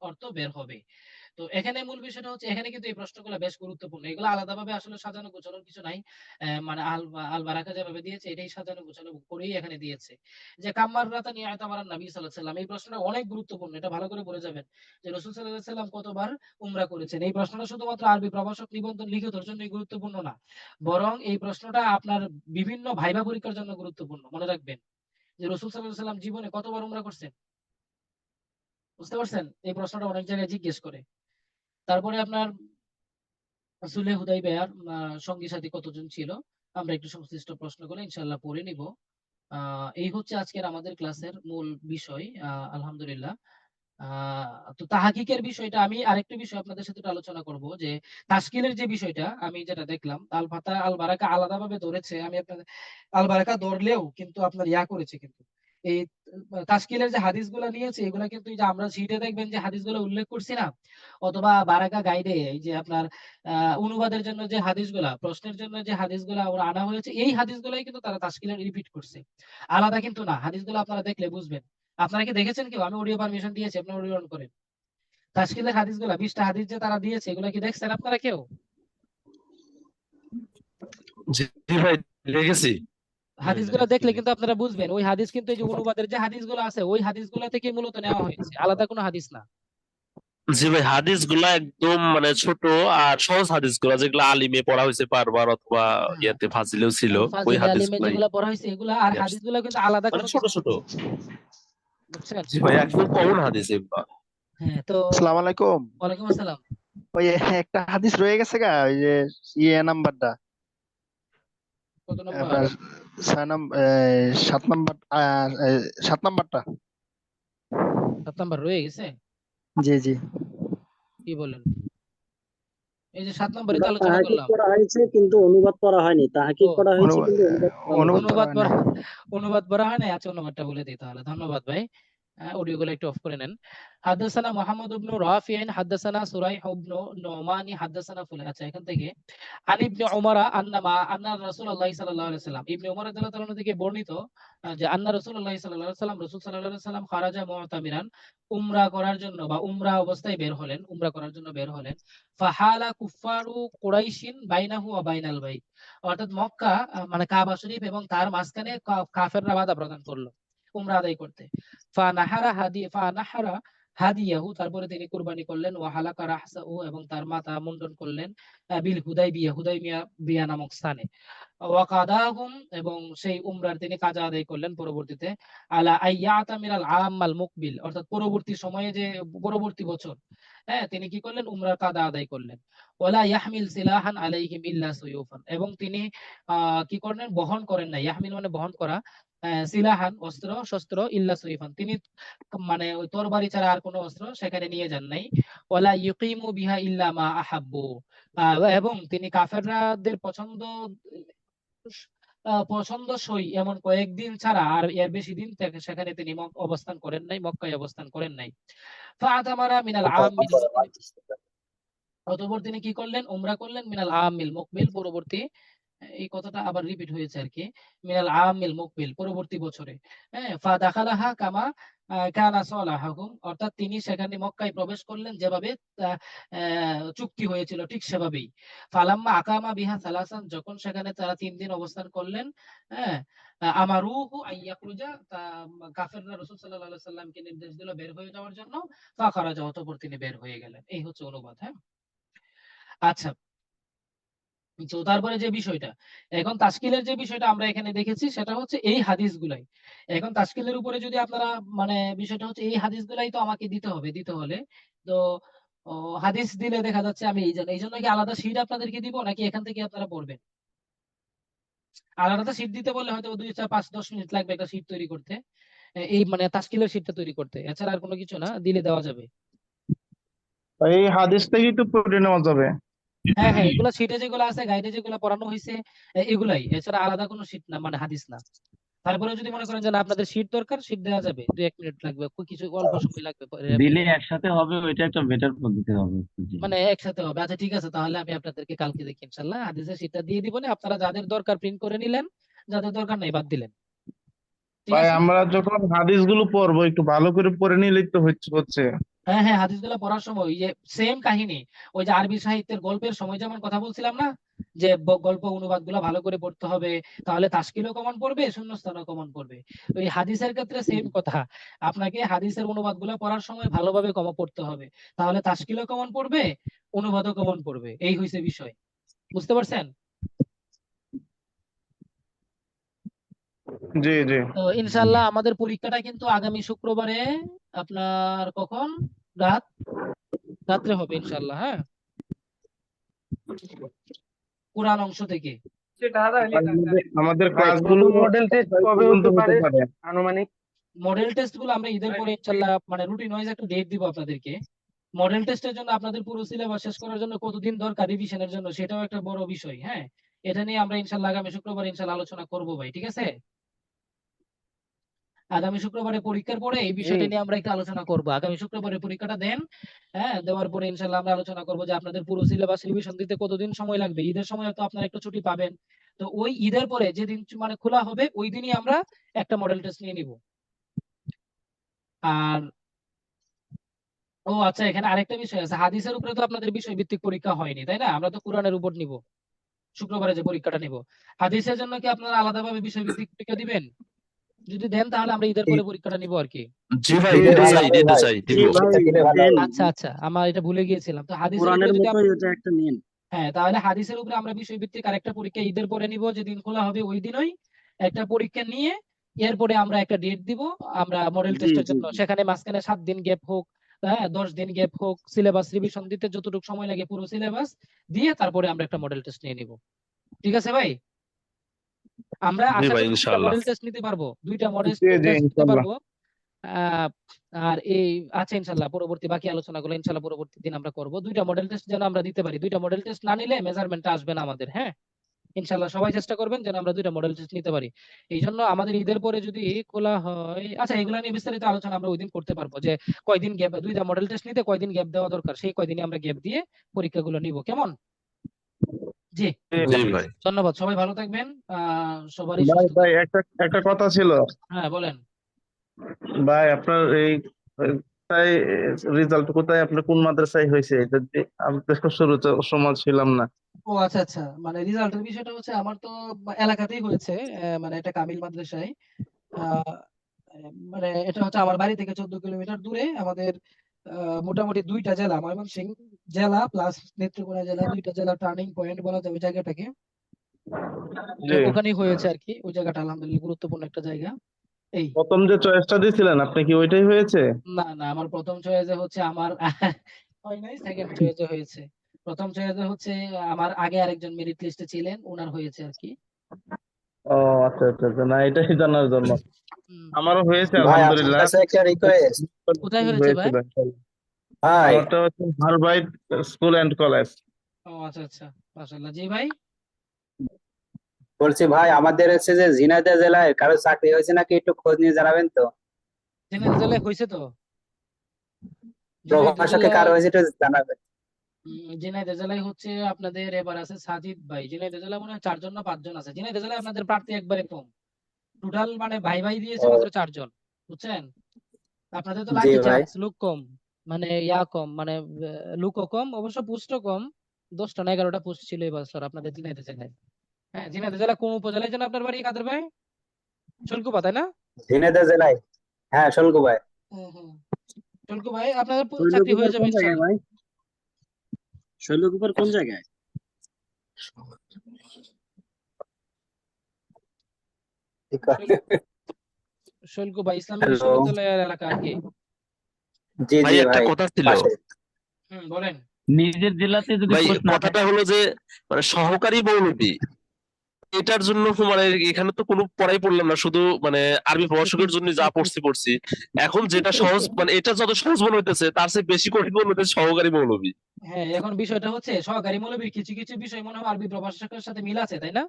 Speaker 1: অর্থ বের হবে। তো এখানে মূল বিষয়টা হচ্ছে, এখানে কিন্তু এই প্রশ্নগুলো বেশ গুরুত্বপূর্ণ, এগুলো আলাদাভাবে আসলে সাজানো গোছানোর কিছু নাই। মানে আল আল বারাকা যেভাবে দিয়েছে এটাই সাজানো গোছানো করেই এখানে দিয়েছে। যে কাম্মার রাতা নিয়ে আয়তামারান নবী সাল্লাল্লাহু আলাইহি সাল্লাম, এই প্রশ্নটা অনেক গুরুত্বপূর্ণ, এটা ভালো করে বলে যাবেন যে রাসূল সাল্লাল্লাহু আলাইহি সাল্লাম কতবার উমরা করেছেন। এই প্রশ্নটা শুধুমাত্র আরবি প্রভাষক নিবন্ধন লিখিতর জন্যই গুরুত্বপূর্ণ না, বরং এই প্রশ্নটা আপনার বিভিন্ন ভাইবা পরীক্ষার জন্য গুরুত্বপূর্ণ। মনে রাখবেন যে রাসূল সাল্লাল্লাহু আলাইহি সাল্লাম জীবনে কতবার উমরা করছেন, বুঝতে পারছেন? এই প্রশ্নটা অনেক জায়গায় জিজ্ঞেস করে। তারপরে আপনার রাসূলে হুদাইবিয়ার সঙ্গী সাথী কতজন ছিল, আমরা একটু সংশ্লিষ্ট প্রশ্নগুলো ইনশাআল্লাহ পড়ে নিব। এই হচ্ছে আজকের আমাদের ক্লাসের মূল বিষয়, আলহামদুলিল্লাহ। তো তাহকিকের বিষয়টা আমি আরেকটা বিষয় আপনাদের সাথে একটু আলোচনা করব, যে তাশকিলের যে বিষয়টা আমি যেটা দেখলাম, আল ফাতা আল বারাকা আলাদাভাবে ধরেছে, আমি আপনাদের আল বারাকা ধরলেও কিন্তু আপনার করেছে কিন্তু এই তাশকিলের যে হাদিসগুলো নিয়েছে এগুলা কিন্তু এই যে আমরা সিটে দেখবেন যে হাদিসগুলো উল্লেখ করছি না, অথবা বারাকা গাইডে এই যে আপনার অনুবাদের জন্য যে হাদিসগুলা, প্রশ্নের জন্য যে হাদিসগুলা ওরা আনা হয়েছে, এই হাদিসগুলাই কিন্তু তারা তাশকিলের রিপিট করছে, আলাদা কিন্তু না। হাদিসগুলো আপনারা দেখলে বুঝবেন। আপনারা কি দেখেছেন কেউ? আমি অডিও পারমিশন দিয়েছি, আপনারা অডিও অন করেন। তাশকিলের হাদিসগুলা 20টা হাদিস যে তারা দিয়েছে এগুলা কি দেখছেন আপনারা কেউ?
Speaker 2: জি ভাই, দেখেছি।
Speaker 1: হাদিসগুলো দেখলে কিন্তু আপনারা বুঝবেন ওই হাদিস কিন্তু এই যে অনুবাদের যে হাদিসগুলো আছে ওই হাদিসগুলো থেকে মূলত নেওয়া হয়েছে, আলাদা কোনো হাদিস না।
Speaker 2: জি ভাই, হাদিস গুলা একদম মানে ছোট আর সহজ হাদিস গুলা, যেগুলো আলিমে পড়া হয়েছে বারবার, অথবা
Speaker 1: হ্যাঁ,
Speaker 2: ইয়াতে ফাজিলেও ছিল, ওই
Speaker 1: ফাজিলে
Speaker 2: হাদিস
Speaker 1: আলিমে
Speaker 2: গুলাই
Speaker 1: যেগুলা পড়া হয়েছে এগুলা, আর হাদিসগুলো কিন্তু আলাদা
Speaker 2: মানে
Speaker 1: কোনো
Speaker 2: ছোট
Speaker 1: কিছু না,
Speaker 2: ছোট।
Speaker 1: বুঝছেন?
Speaker 2: জি ভাই, একদম কমন হাদিস এগুলা।
Speaker 1: হ্যাঁ, তো
Speaker 3: আসসালামু আলাইকুম।
Speaker 1: ওয়ালাইকুম আসসালাম।
Speaker 3: ওই একটা হাদিস রয়ে গেছে গা, ওই যে নাম্বারটা
Speaker 1: কত নম্বর?
Speaker 3: আপনার 7 নাম্বার, 7 নাম্বারটা।
Speaker 1: 7 নাম্বার রয়ে গেছে?
Speaker 3: জি জি।
Speaker 1: কি বলেন? এই যে 7 নম্বরে তো
Speaker 4: ওটা
Speaker 1: আলোচনা
Speaker 4: তাহাকিক
Speaker 1: করলাম।
Speaker 4: করা হয়েছে কিন্তু অনুবাদ করা হয়নি, তাহাকিক
Speaker 1: ও,
Speaker 4: করা হয়েছে
Speaker 3: অনুবাদ
Speaker 4: কিন্তু অনুবাদ করা হয়নি।
Speaker 3: অনুবাদ করা
Speaker 1: অনুবাদ
Speaker 3: হয় না।
Speaker 1: পড়া, অনুবাদ পড়া হয় নাই। আচ্ছা, অনুবাদটা বলে দিই তাহলে। ধন্যবাদ ভাই। অডিও গুলো একটু অফ করে নেন। হাদাসানা মুহাম্মদ ইবনে রাফিআন হাদাসানা সুরাইহ ইবনে নুমানি হাদাসানা ফুলান। আচ্ছা, এখান থেকে আন ইবনে উমারা আন্না রাসূলুল্লাহ সাল্লাল্লাহু আলাইহি ওয়াসাল্লাম, ইবনে উমর রাদিয়াল্লাহু তাআলা থেকে বর্ণিত যে আন্না রাসূলুল্লাহ সাল্লাল্লাহু আলাইহি ওয়াসাল্লাম, রাসূল সাল্লাল্লাহু আলাইহি ওয়াসাল্লাম খারাজা মুতামিরান, উমরা করার জন্য বা উমরা অবস্থায় বের হলেন, উমরা করার জন্য বের হলেন। ফাহালা কুফারু কুরাইশিন বাইনাহু ওয়া বাইনাল বাইত, অর্থাৎ মক্কা মানে কাবা শরীফ এবং তার মাঝখানে কাফেররা বাধা প্রদান করলো উমরা আদায় করতে। ফানাহারা হাদিয়াহু, তারপরে তিনি কুরবানি করলেন, ওয়া হালাকা রাহসাহু, এবং তার মাথা মুন্ডন করলেন, বিল হুদাইবিয়া, হুদাইবিয়া বিয়া নামক স্থানে। ওয়া কাদাহুম, এবং সেই উমরার তিনি কাজা আদায় করলেন পরবর্তীতে। আলা আইয়াতামিরাল আমাল মুকবিল, অর্থাৎ পরবর্তী সময়ে যে পরবর্তী বছর, হ্যাঁ, তিনি কি করলেন? উমরার কাদা আদায় করলেন। ওয়ালা ইয়াহমিল সিলাহান আলাইহিম ইল্লা সুয়ুফান, এবং তিনি কি করলেন? বহন করেন না। ইয়াহমিল মানে বহন করা, সিলাহান অস্ত্র শস্ত্র, ইল্লা সুয়ুফান তিনি মানে ওই তরবারি ছাড়া আর কোনো অস্ত্র সেখানে নিয়ে যান নাই। ওয়ালা ইউকিমু বিহা ইল্লা মা আহাব্বু, এবং তিনি কাফেরদের পছন্দসই এমন কয়েকদিন ছাড়া আর এর বেশি দিন সেখানে তিনি অবস্থান করেন নাই, মক্কায় অবস্থান করেন নাই। ফাআতামারা মিনাল আমিল মুকবিল, অতঃপর তিনি কি করলেন? উমরা করলেন মিনাল আমিল মুকবিল, পরবর্তী এই কথাটা আবার রিপিট হয়েছে আর কি, মিনাল আমিল মুকবিল, পরবর্তী বছরে। হ্যাঁ, ফা দাখালাহা কামা কানা সালাহুম, অর্থাৎ তিনি সেখানে মক্কায় প্রবেশ করলেন যেভাবে চুক্তি হয়েছিল ঠিক সেভাবেই। ফালাম্মা আকামা বিহা সালাসান, যখন সেখানে তারা 3 দিন অবস্থান করলেন, হ্যাঁ, আমারুহু আইয়াখরুজা, কাফেররা রাসূল সাল্লাল্লাহু আলাইহি সাল্লামকে নির্দেশ দিল বের হয়ে যাওয়ার জন্য। ফাখারাজা, অতঃপর তিনি বের হয়ে গেলেন। এই হচ্ছে অনুবাদ। হ্যাঁ, আচ্ছা। তো তারপরে যে বিষয়টা, এখন তাশকিলের যে বিষয়টা আমরা এখানে দেখেছি সেটা হচ্ছে এই হাদিসগুলাই। এখন তাশকিলের উপরে যদি আপনারা মানে বিষয়টা হচ্ছে এই হাদিসগুলাই তো আমাকে দিতে হলে তো ও, হাদিস দিলে দেখা যাচ্ছে আমি এই জন্য কি আলাদা শীট আপনাদেরকে দিব নাকি এখান থেকে আপনারা পড়বেন? আলাদা শীট দিতে বললে হয়তো 2 4 5 10 মিনিট লাগবে একটা শীট তৈরি করতে, এই মানে তাশকিলের শীটটা তৈরি করতে, এছাড়া আর কোনো কিছু না, দিলে দেওয়া যাবে।
Speaker 5: এই হাদিস থেকেই তো পড়ে নেওয়া যাবে।
Speaker 1: হ্যাঁ হ্যাঁ, এগুলা শীটে যেগুলো আছে, গাইডে যেগুলো পড়ানো হয়েছে, এগুলাই, এছাড়া আলাদা কোনো শীট না, মানে হাদিস না। তারপরে যদি মনে করেন যে না আপনাদের শীট দরকার, শীট দেওয়া যাবে, 2 1 মিনিট লাগবে, কিছু অল্প সময় লাগবে
Speaker 6: দিলে একসাথে হবে, ওইটা একটা বেটার পদ্ধতি হবে। জি।
Speaker 1: মানে একসাথে হবে। আচ্ছা ঠিক আছে, তাহলে আমি আপনাদেরকে কালকে দেখি ইনশাল্লাহ হাদিসের শীটটা দিয়ে দিব, আপনারা যাদের দরকার প্রিন্ট করে নিলেন, যাদের দরকার নাই বাদ দিলেন। ঠিক
Speaker 5: ভাই
Speaker 1: আছে।
Speaker 5: আমরা যখন হাদিস গুলো পড়বো একটু ভালো করে পড়ে নিলেই তো হচ্ছে।
Speaker 1: হ্যাঁ হ্যাঁ, হাদিসগুলো পড়ার সময় ওই যে সেম কাহিনী, ওই যে আরবি সাহিত্যের গল্পের সময় যেমন কথা বলছিলাম না, যে গল্প অনুবাদ গুলো ভালো করে পড়তে হবে, তাহলে তাশকিলও কমন পড়বে, শূন্যস্থানও কমন পড়বে। ওই হাদিসের ক্ষেত্রে সেম কথা, আপনাকে হাদিসের অনুবাদ গুলো পড়ার সময় ভালোভাবে কমন পড়তে হবে, তাহলে তাশকিলও কমন পড়বে, অনুবাদও কমন পড়বে। এই হইছে বিষয়, বুঝতে পারছেন?
Speaker 5: জি জি।
Speaker 1: তো ইনশাল্লাহ আমাদের পরীক্ষাটা কিন্তু আগামী শুক্রবারে, আপনার কখন, রাত রাত্রে হবে ইনশাল্লাহ। হ্যাঁ, কোরআন অংশ থেকে।
Speaker 5: আমাদের ক্লাসগুলো
Speaker 7: মডেল টেস্ট
Speaker 5: কয়
Speaker 7: কবে
Speaker 5: পর্যন্ত
Speaker 7: হতে
Speaker 5: হতে
Speaker 7: পারে
Speaker 5: পারে?
Speaker 7: আনুমানিক?
Speaker 1: মডেল টেস্ট গুলো আমরা ঈদের পরে ইনশাল্লাহ মানে রুটিন ওয়াইজ একটা ডেট দিব আপনাদেরকে। মডেল টেস্টের জন্য আপনাদের পুরো সিলেবাস শেষ করার জন্য কতদিন দরকার রিভিশনের জন্য, সেটাও একটা বড় বিষয়। হ্যাঁ, এটা নিয়ে আমরা ইনশাল্লাহ আগামী শুক্রবার ইনশাল্লাহ আলোচনা করবো ভাই, ঠিক আছে? আগামী শুক্রবারে পরীক্ষার পরে এই বিষয়টা নিয়ে আমরা একটু আলোচনা করব। আগামী শুক্রবারে পরীক্ষাটা দেন, হ্যাঁ, দেওয়ার পরে ইনশাল্লাহ আমরা আলোচনা করবো যে আপনাদের পুরো সিলেবাস রিভিশন দিতে কতদিন সময় লাগবে। ঈদের সময় তো আপনারা একটু ছুটি পাবেন, তো ওই ঈদের পরে যেদিন মানে খোলা হবে ওই দিনই আমরা একটা মডেল টেস্ট নিয়ে নিব। আর ও আচ্ছা, এখানে আরেকটা বিষয় আছে, হাদিসের উপরে তো আপনাদের বিষয় ভিত্তিক পরীক্ষা হয়নি তাই না? আমরা তো কোরআনের উপর নিব শুক্রবারে যে পরীক্ষাটা নিব। হাদিসের জন্য কি আপনারা আলাদাভাবে বিষয় ভিত্তিক পরীক্ষা দিবেন? যদি দেন তাহলে আমরা ঈদের পরে পরীক্ষাটা নিব আর কি।
Speaker 2: জি ভাই,
Speaker 3: জি
Speaker 2: নিতে
Speaker 3: ভাই,
Speaker 2: চাই নিতে চাই,
Speaker 4: জি
Speaker 2: দিব।
Speaker 4: ভাই, দেন।
Speaker 1: আচ্ছা আচ্ছা, আমার এটা ভুলে গিয়েছিলাম। তো হাদিসের
Speaker 4: কোরআনের
Speaker 1: উপরে যদি
Speaker 4: মতোই ওটা একটা নিন।
Speaker 1: হ্যাঁ, তাহলে হাদিসের উপরে আমরা বিষয় ভিত্তিক আরেকটা পরীক্ষা ঈদের পরে নিব, যেদিন খোলা হবে ওই দিনই একটা পরীক্ষা নিয়ে এরপরে আমরা একটা ডেট দিব আমরা মডেল
Speaker 4: জি
Speaker 1: টেস্টের
Speaker 4: জি
Speaker 1: জন্য।
Speaker 4: জি।
Speaker 1: সেখানে মাঝখানে 7 দিন গ্যাপ হোক, হ্যাঁ 10 দিন গ্যাপ হোক, সিলেবাস রিভিশন দিতে যতটুকু সময় লাগে পুরো সিলেবাস দিয়ে তারপরে আমরা একটা মডেল টেস্ট নিয়ে নিব। ঠিক আছে ভাই? আমরা
Speaker 2: জি
Speaker 1: আশা
Speaker 2: ভাই,
Speaker 1: করি 2টা
Speaker 2: ইনশাআল্লাহ।
Speaker 1: মডেল টেস্ট নিতে পারবো, 2টা মডেল
Speaker 5: জি জি
Speaker 1: টেস্ট নিতে
Speaker 5: ইনশাল্লাহ।
Speaker 1: পারবো। আহ, আর এই আচ্ছা ইনশাল্লাহ পরবর্তী বাকি আলোচনাগুলো ইনশাল্লাহ পরবর্তী দিন আমরা করব। 2টা মডেল টেস্ট যেন আমরা দিতে পারি, 2টা মডেল টেস্ট না নিলে মেজারমেন্টটা আসবে না আমাদের। হ্যাঁ, ইনশাল্লাহ সবাই চেষ্টা করবেন যেন আমরা 2টা মডেল টেস্ট নিতে পারি। এই জন্য আমাদের ঈদের পরে যদি খোলা হয়, আচ্ছা এগুলো নিয়ে বিস্তারিত আলোচনা আমরা ওই দিন করতে পারবো, যে কয়দিন গ্যাপ, 2টা মডেল টেস্ট নিতে কয়দিন গ্যাপ দেওয়া দরকার, সেই কয়দিনে আমরা গ্যাপ দিয়ে পরীক্ষাগুলো নিব, কেমন? জি,
Speaker 2: জি ভাই।
Speaker 1: ধন্যবাদ, সবাই ভালো থাকবেন, সবারই
Speaker 5: ভাই
Speaker 1: সুস্থ
Speaker 5: ভাই
Speaker 1: থাকবেন।
Speaker 5: একটা একটা কথা ছিল।
Speaker 1: হ্যাঁ বলেন।
Speaker 5: ভাই আপনার এই কোথায় রেজাল্ট কোথায়, আপনার কোন মাদ্রাসায় হয়েছে এটা আমি তো শুরুতে সময় ছিলাম না।
Speaker 1: ও আচ্ছা আচ্ছা, মানে রেজাল্টের বিষয়টা হচ্ছে আমার তো এলাকাতেই হয়েছে, মানে এটা কামিল মাদ্রাসায়। আহ, মানে এটা হচ্ছে আমার বাড়ি থেকে 14 কিলোমিটার দূরে। আমাদের মোটামুটি 2টা জেলা, ময়মনসিংহ জেলা প্লাস নেত্রকোনা জেলা, 2টা জেলা টার্নিং পয়েন্ট বলা যায় ওই জায়গাটাকে।
Speaker 5: জি।
Speaker 1: ওখানেই হয়েছে আর কি, ওই জায়গাটা আলহামদুলিল্লাহ গুরুত্বপূর্ণ একটা জায়গা। এই
Speaker 5: প্রথম যে চয়েসটা দিয়েছিলেন আপনি কি ওইটাই হয়েছে?
Speaker 1: না না, আমার প্রথম চয়েসে হচ্ছে আমার হয় নাই, সেকেন্ড চয়েসে হয়েছে। প্রথম চয়েসে হচ্ছে আমার আগে আরেকজন মেরিট লিস্টে ছিলেন, ওনার হয়েছে আর কি।
Speaker 5: ও আচ্ছা আচ্ছা আচ্ছা, না এটাই জানার জন্য।
Speaker 1: হুম,
Speaker 5: আমারও হয়েছে
Speaker 4: ভাই আপনার
Speaker 5: আলহামদুলিল্লাহ।
Speaker 4: কাছে একটা রিকোয়েস্ট।
Speaker 1: কোথায় হয়েছে ভাই?
Speaker 5: হয়েছিল ইনশাল্লাহ।
Speaker 4: ভাই
Speaker 5: আমারটা হচ্ছে হারবাইট স্কুল এন্ড কলেজ।
Speaker 1: ও আচ্ছা আচ্ছা, মাশাআল্লাহ। জি ভাই,
Speaker 4: বলছি ভাই, আমাদের হচ্ছে যে ঝিনাইদহ জেলায় কারো চাকরি হয়েছে নাকি একটু খোঁজ নিয়ে জানাবেন তো।
Speaker 1: জেনারেল জেলায় হয়েছে তো। জি ভাই,
Speaker 4: প্রভার সাথে
Speaker 1: জেলা
Speaker 4: কারো হয়েছে একটু জানাবেন।
Speaker 1: ঝিনাইদহ জেলায় হচ্ছে আপনাদের এবার আছে সাজিদ ভাই। ঝিনাইদহ জেলায় মনে হয় 4 জন না 5 জন আছে। ঝিনাইদহ জেলায় আপনাদের প্রার্থী একবারে কম। টোটাল মানে ভাই ভাই দিয়েছে
Speaker 4: ও
Speaker 1: মাত্র 4 জন, বুঝছেন? আপনাদের তো
Speaker 4: জি
Speaker 1: লাকি
Speaker 4: ভাই।
Speaker 1: চান্স, লোক কম, মানে কম, মানে লুকও কম, অবশ্য পোস্টও কম। 10টা না 11টা পোস্ট ছিল এবছর আপনাদের ঝিনাইদহ জেলায়। হ্যাঁ, ঝিনাইদহ জেলা কোন উপজেলায় যেন আপনার বাড়ি কাদের ভাই? শোলকুপা, তাই না?
Speaker 4: ঝিনাইদহ জেলায়, হ্যাঁ শোলকু ভাই।
Speaker 1: হুম হুম। শোলকু ভাই, আপনাদের চাকরি
Speaker 6: শৈলকুপার
Speaker 1: হয়ে যাবে
Speaker 6: কোন জায়গায়
Speaker 1: ইনশাল্লাহ।
Speaker 6: ভাই? শৈলকুপার কোন জায়গায়?
Speaker 4: ঠিক আছে।
Speaker 1: শৈল- শোলকু ভাই ইসলামী
Speaker 4: হ্যালো।
Speaker 1: বিশ্ববিদ্যালয়ের এলাকা আর কি।
Speaker 4: জি
Speaker 2: ভাই
Speaker 4: জি
Speaker 2: একটা
Speaker 4: ভাই,
Speaker 2: কথা ছিল।
Speaker 4: পাশে।
Speaker 1: বলেন।
Speaker 6: নিজের জেলাতে যদি
Speaker 2: ভাই
Speaker 6: পোস্ট না
Speaker 2: কথাটা
Speaker 6: থাকে,
Speaker 2: হলো যে মানে সহকারী মৌলবী এটার জন্য মানে এখানে তো কোনো পড়াই পড়লাম না, শুধু মানে আরবি প্রভাষকের জন্য যা পড়ছি। এখন যেটা সহজ মানে এটা যত সহজ মনে হইতেছে তার চেয়ে বেশি কঠিন মনে হইতেছে সহকারী মৌলবী।
Speaker 1: হ্যাঁ, এখন বিষয়টা হচ্ছে সহকারী মৌলবীর কিছু কিছু বিষয় মনে হয় আরবি প্রভাষকের সাথে মিল আছে, তাই না?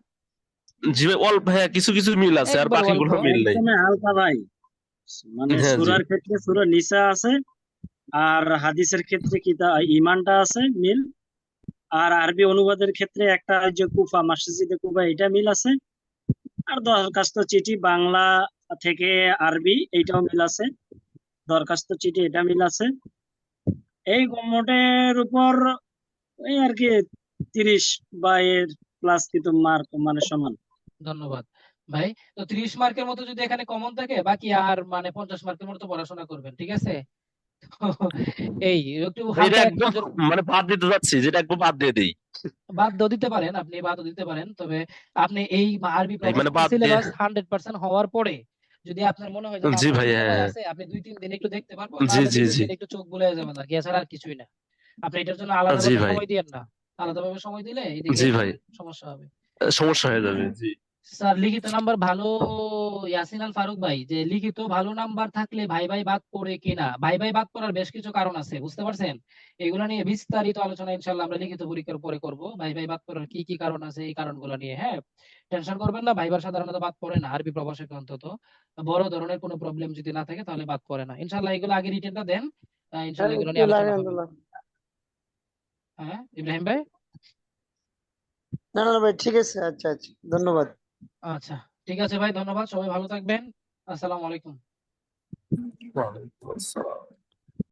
Speaker 2: জি ভাই, অল্প, হ্যাঁ কিছু কিছু মিল আছে আর
Speaker 1: একবার অল্প।
Speaker 2: বাকিগুলো মিল নাই।
Speaker 6: একদমই হালকা ভাই। মানে
Speaker 2: হ্যাঁ জি।
Speaker 6: সূরার ক্ষেত্রে সূরা নিসা আছে, আর হাদিসের ক্ষেত্রে ইমানটা আছে মিল, আর আরবি অনুবাদের ক্ষেত্রে একটা ওই যে কুফা, মসজিদে কুফা, এটা মিল আছে। আর দরখাস্ত চিঠি বাংলা থেকে আরবি এইটাও মিল আছে, দরখাস্ত চিঠি এটা মিল আছে। এই মোটের উপর এই আর কি 30 বা এর প্লাস কিন্তু মার্ক মানে সমান।
Speaker 1: ধন্যবাদ ভাই। তো 30 মার্কের মতো যদি এখানে কমন থাকে, বাকি আর মানে 50 মার্কের মতো পড়াশোনা করবেন, ঠিক আছে? তো এই একটু
Speaker 2: ভাই এটা
Speaker 1: হালকা এক
Speaker 2: একদম
Speaker 1: নজর।
Speaker 2: মানে বাদ দিতে যাচ্ছি, যেটা একদম বাদ দিয়ে দিই।
Speaker 1: বাদ দিতে পারেন, আপনি বাদ দিতে পারেন, তবে আপনি এই আরবি
Speaker 2: এই মানে
Speaker 1: প্রভাষকের
Speaker 2: বাদ দিয়ে।
Speaker 1: সিলেবাস 100% হওয়ার পরে যদি আপনার মনে হয় যে না
Speaker 2: জি
Speaker 1: আমার
Speaker 2: ভাই,
Speaker 1: একটু
Speaker 2: হ্যাঁ
Speaker 1: সময়
Speaker 2: হ্যাঁ।
Speaker 1: আছে, আপনি 2-3 দিন একটু দেখতে পারবো,
Speaker 2: জি
Speaker 1: তাহলে
Speaker 2: জি
Speaker 1: 2-3
Speaker 2: জি।
Speaker 1: দিন একটু চোখ বুলে যাবেন আর কি, এছাড়া আর কিছুই না। আপনি এটার জন্য
Speaker 2: জি
Speaker 1: আলাদাভাবে
Speaker 2: ভাই।
Speaker 1: সময় দিয়েন না। আলাদাভাবে সময় দিলে এদিকে
Speaker 2: জি ভাই,
Speaker 1: সমস্যা হবে।
Speaker 2: সমস্যা হয়ে যাবে। জি।
Speaker 1: স্যার লিখিত নাম্বার ভালো, ইয়াসিন আল ফারুক ভাই, যে লিখিত ভালো নাম্বার থাকলে ভাই ভাই বাদ পড়ে কিনা? ভাই ভাই বাদ পড়ার বেশ কিছু কারণ আছে, বুঝতে পারছেন? এগুলো নিয়ে বিস্তারিত আলোচনা ইনশাল্লাহ আমরা লিখিত পরীক্ষার পরে করব। ভাই ভাই বাদ পড়ার কি কি কারণ আছে এই কারণগুলো নিয়ে, হ্যাঁ। টেনশন করবেন না, ভাইবার সাধারণত বাদ পড়ে না আরবি প্রভাষক অন্তত। বড় ধরনের কোনো প্রবলেম যদি না থাকে তাহলে বাদ পড়ে না ইনশাল্লাহ। এগুলো আগে রিটেনটা দেন, ইনশাল্লাহ এগুলো নিয়ে আলোচনা হবে। হ্যাঁ ইব্রাহিম ভাই।
Speaker 7: না না ভাই, ঠিক আছে, আচ্ছা আচ্ছা, ধন্যবাদ।
Speaker 1: আচ্ছা, ঠিক আছে ভাই, ধন্যবাদ, সবাই ভালো থাকবেন। আসসালামু আলাইকুম।
Speaker 2: ওয়ালাইকুম আসসালাম।